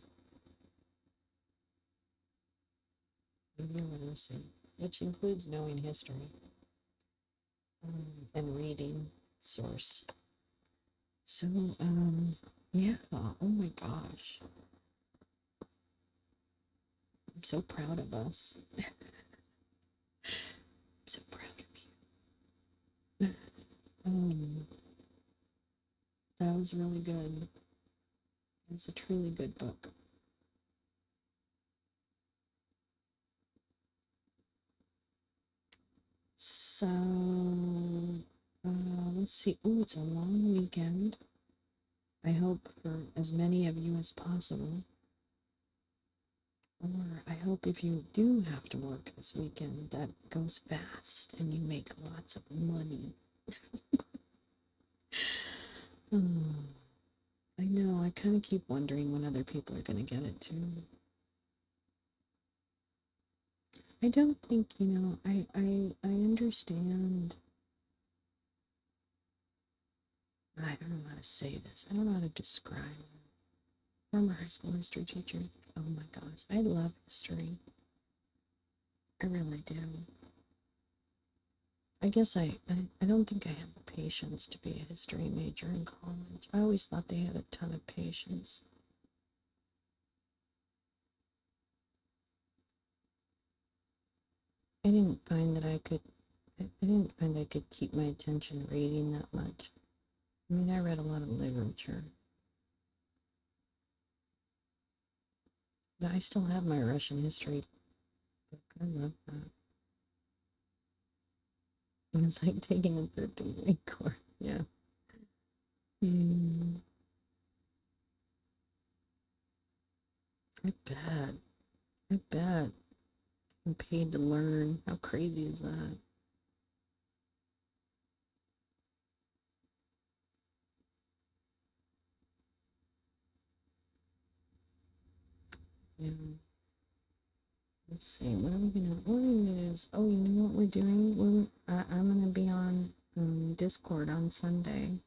A: Media literacy, which includes knowing history and reading source. So, yeah, oh my gosh. I'm so proud of us. I'm so proud of you. That was really good. It's a truly good book. So, let's see. Oh, it's a long weekend. I hope for as many of you as possible. Or I hope if you do have to work this weekend, that goes fast and you make lots of money. I know, I kind of keep wondering when other people are going to get it too. I don't think, I understand. I don't know how to say this. I don't know how to describe it. Former high school history teacher. Oh my gosh, I love history. I really do. I guess I don't think I have the patience to be a history major in college. I always thought they had a ton of patience. I didn't find that I could keep my attention reading that much. I mean, I read a lot of literature. But I still have my Russian history book. I love that. It's like taking a 13-week course. Yeah. I bet. I bet. I'm paid to learn. How crazy is that? Yeah. Let's see. What are we gonna do? Oh, you know what we're doing? I'm gonna be on Discord on Sunday.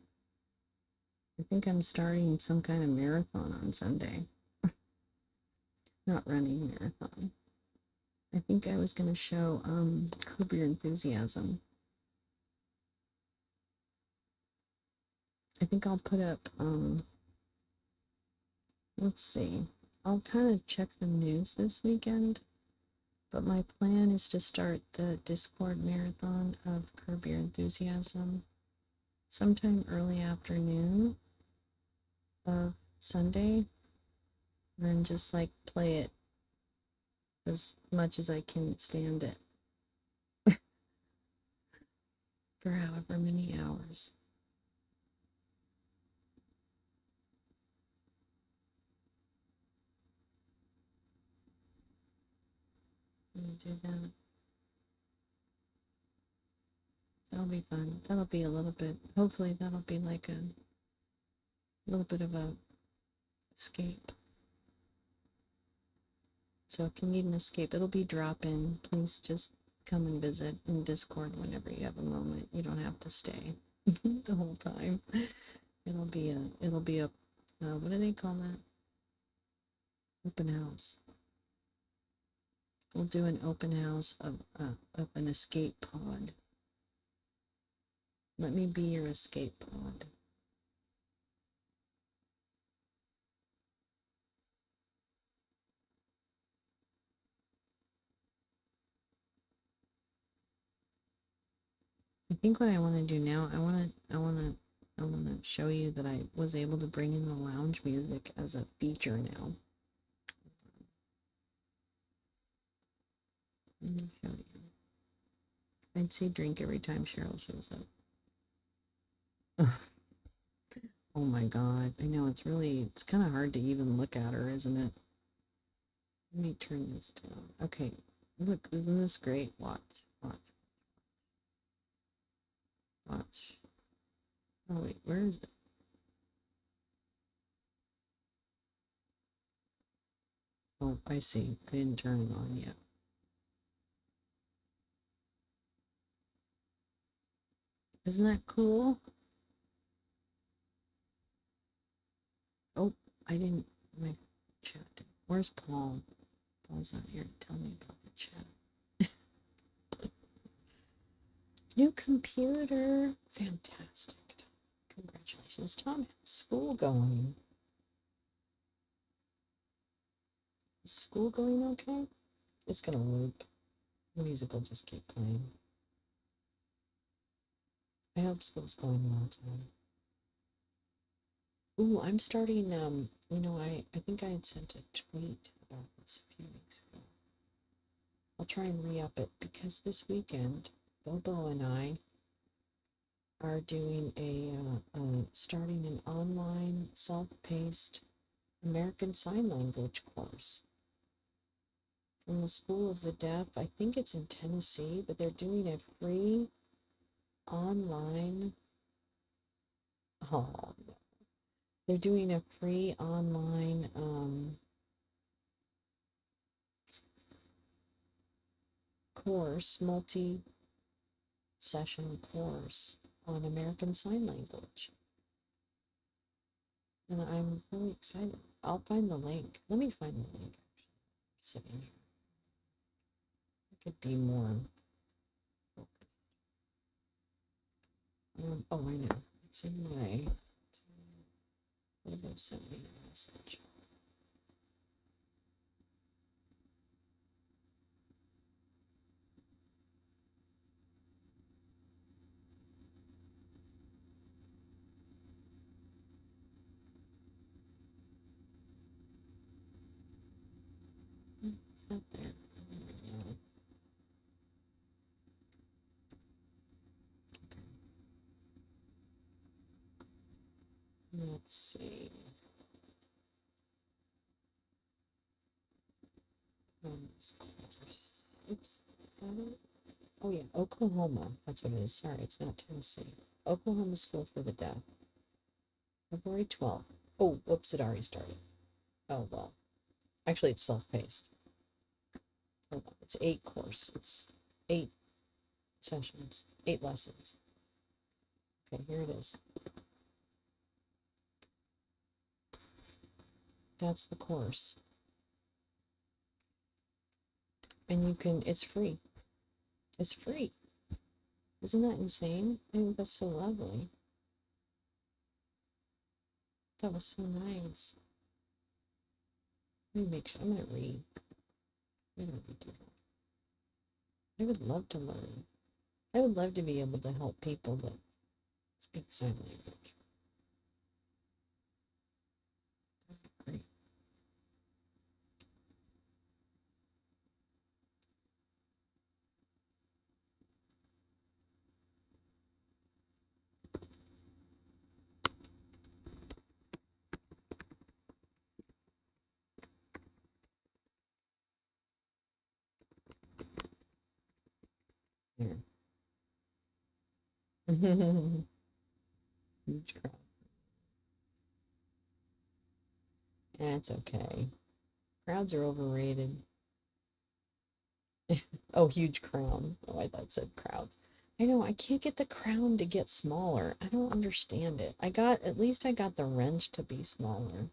A: I think I'm starting some kind of marathon on Sunday. Not running marathon. I think I was gonna show Curb Your Enthusiasm. I think I'll put up let's see. I'll kind of check the news this weekend, but my plan is to start the Discord marathon of Curb Your Enthusiasm sometime early afternoon of Sunday, and then just like play it as much as I can stand it for however many hours. Do that. That'll be fun. That'll be a little bit, hopefully that'll be like a little bit of a escape. So if you need an escape, it'll be drop in. Please just come and visit in Discord whenever you have a moment. You don't have to stay the whole time. It'll be a what do they call that? Open house. We'll do an open house of an escape pod. Let me be your escape pod. I think what I want to do now, I want to show you that I was able to bring in the lounge music as a feature now. Let me show you. I'd say drink every time Cheryl shows up. Oh my god. I know it's kind of hard to even look at her, isn't it? Let me turn this down. Okay. Look, isn't this great? Watch. Oh wait, where is it? Oh, I see. I didn't turn it on yet. Isn't that cool? Oh, I didn't. My chat. Where's Paul? Paul's not here to tell me about the chat. New computer. Fantastic. Congratulations, Tom. How's school going? Is school going okay? It's gonna loop. The music will just keep playing. I hope school's going well, Tom. Ooh, I'm starting, I think I had sent a tweet about this a few weeks ago. I'll try and re-up it because this weekend, Bobo and I are doing starting an online self-paced American Sign Language course from the School of the Deaf. I think it's in Tennessee, but they're doing a free online, oh, no. They're doing a free online course, multi-session course on American Sign Language. And I'm really excited. I'll find the link. Let me find the link, actually. Sitting here. I could be more focused. Oh, I know. It's in my... They've sent me a message. It's not there. Let's see. Oops. Is that it? Oh yeah, Oklahoma. That's what it is. Sorry, it's not Tennessee. Oklahoma School for the Deaf. February 12th. Oh, whoops, it already started. Oh well. Actually, it's self-paced. Hold on. It's 8 courses. 8 sessions. 8 lessons. Okay, here it is. That's the course. And you can, it's free. It's free. Isn't that insane? I think that's so lovely. That was so nice. Let me make sure. I'm going to read. I'm going to read it. I would love to learn. I would love to be able to help people that speak sign language. That'd be great. Here. Huge crowd. That's okay. Crowds are overrated. Oh, huge crown. Oh, I thought it said crowds. I know, I can't get the crown to get smaller. I don't understand it. At least I got the wrench to be smaller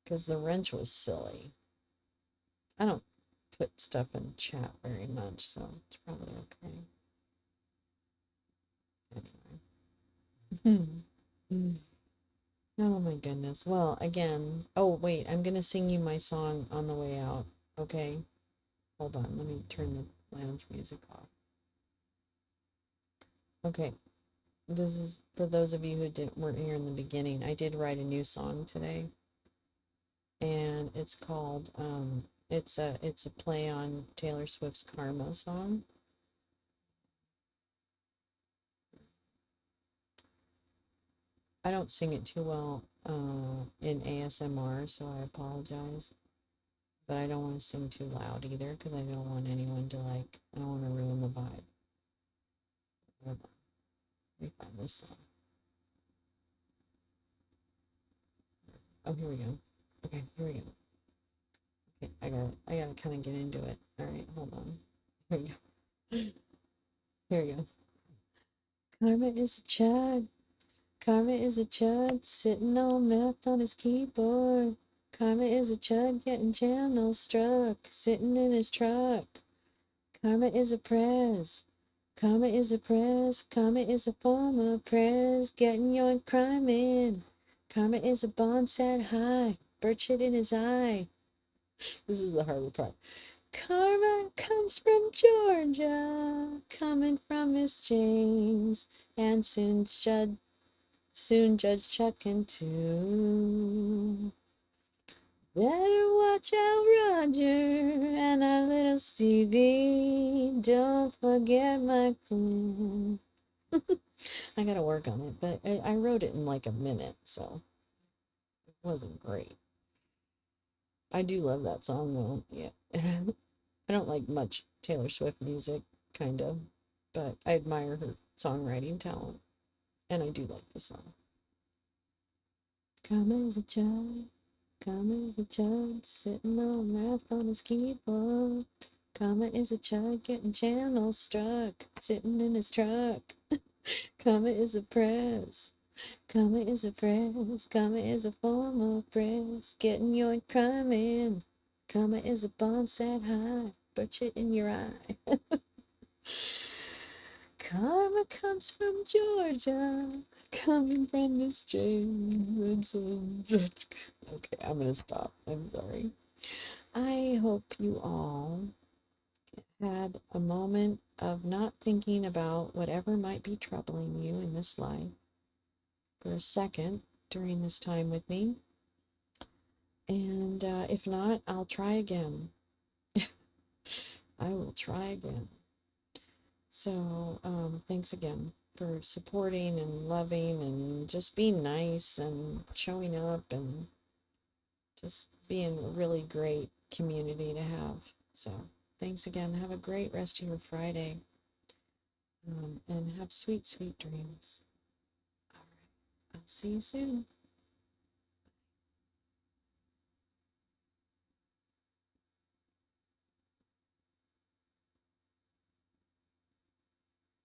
A: because the wrench was silly. I don't put stuff in chat very much, so it's probably okay. Anyway. Oh my goodness. Well, again, oh wait, I'm gonna sing you my song on the way out. Okay? Hold on, let me turn the lounge music off. Okay. This is for those of you who weren't here in the beginning. I did write a new song today, and it's called it's a play on Taylor Swift's Karma song. I don't sing it too well in ASMR, so I apologize. But I don't want to sing too loud either because I don't want anyone to I don't want to ruin the vibe. Hold on. Let me find this song. Oh, here we go. Okay, here we go. Okay, I gotta kind of get into it. All right, hold on. Here we go. Here we go. Karma is a chud. Karma is a chud sitting on meth on his keyboard. Karma is a chud getting channel struck, sitting in his truck. Karma is a prez. Karma is a prez. Karma is a form of prez, getting your crime in. Karma is a bond set high, bird shit in his eye. This is the harder part. Karma comes from Georgia, coming from Miss James, and soon Judge Chuckin' too. Better watch out, Roger, and our little Stevie. Don't forget my Flynn. I gotta work on it, but I wrote it in like a minute, so it wasn't great. I do love that song though. Yeah. I don't like much Taylor Swift music, kind of, but I admire her songwriting talent, and I do like the song. Come as a child, come as a child, sitting on math on his keyboard. Karma is a child getting channel struck, sitting in his truck. Karma is a press. Karma is a press. Karma is a form of press, getting your crime in. Karma is a bond set high, bird shit in your eye. Karma comes from Georgia, coming from Miss James. Okay, I'm gonna stop. I'm sorry. I hope you all had a moment of not thinking about whatever might be troubling you in this life for a second during this time with me. And if not, I'll try again. I will try again. So, thanks again for supporting and loving and just being nice and showing up and just being a really great community to have. So, thanks again. Have a great rest of your Friday, and have sweet, sweet dreams. All right. I'll see you soon.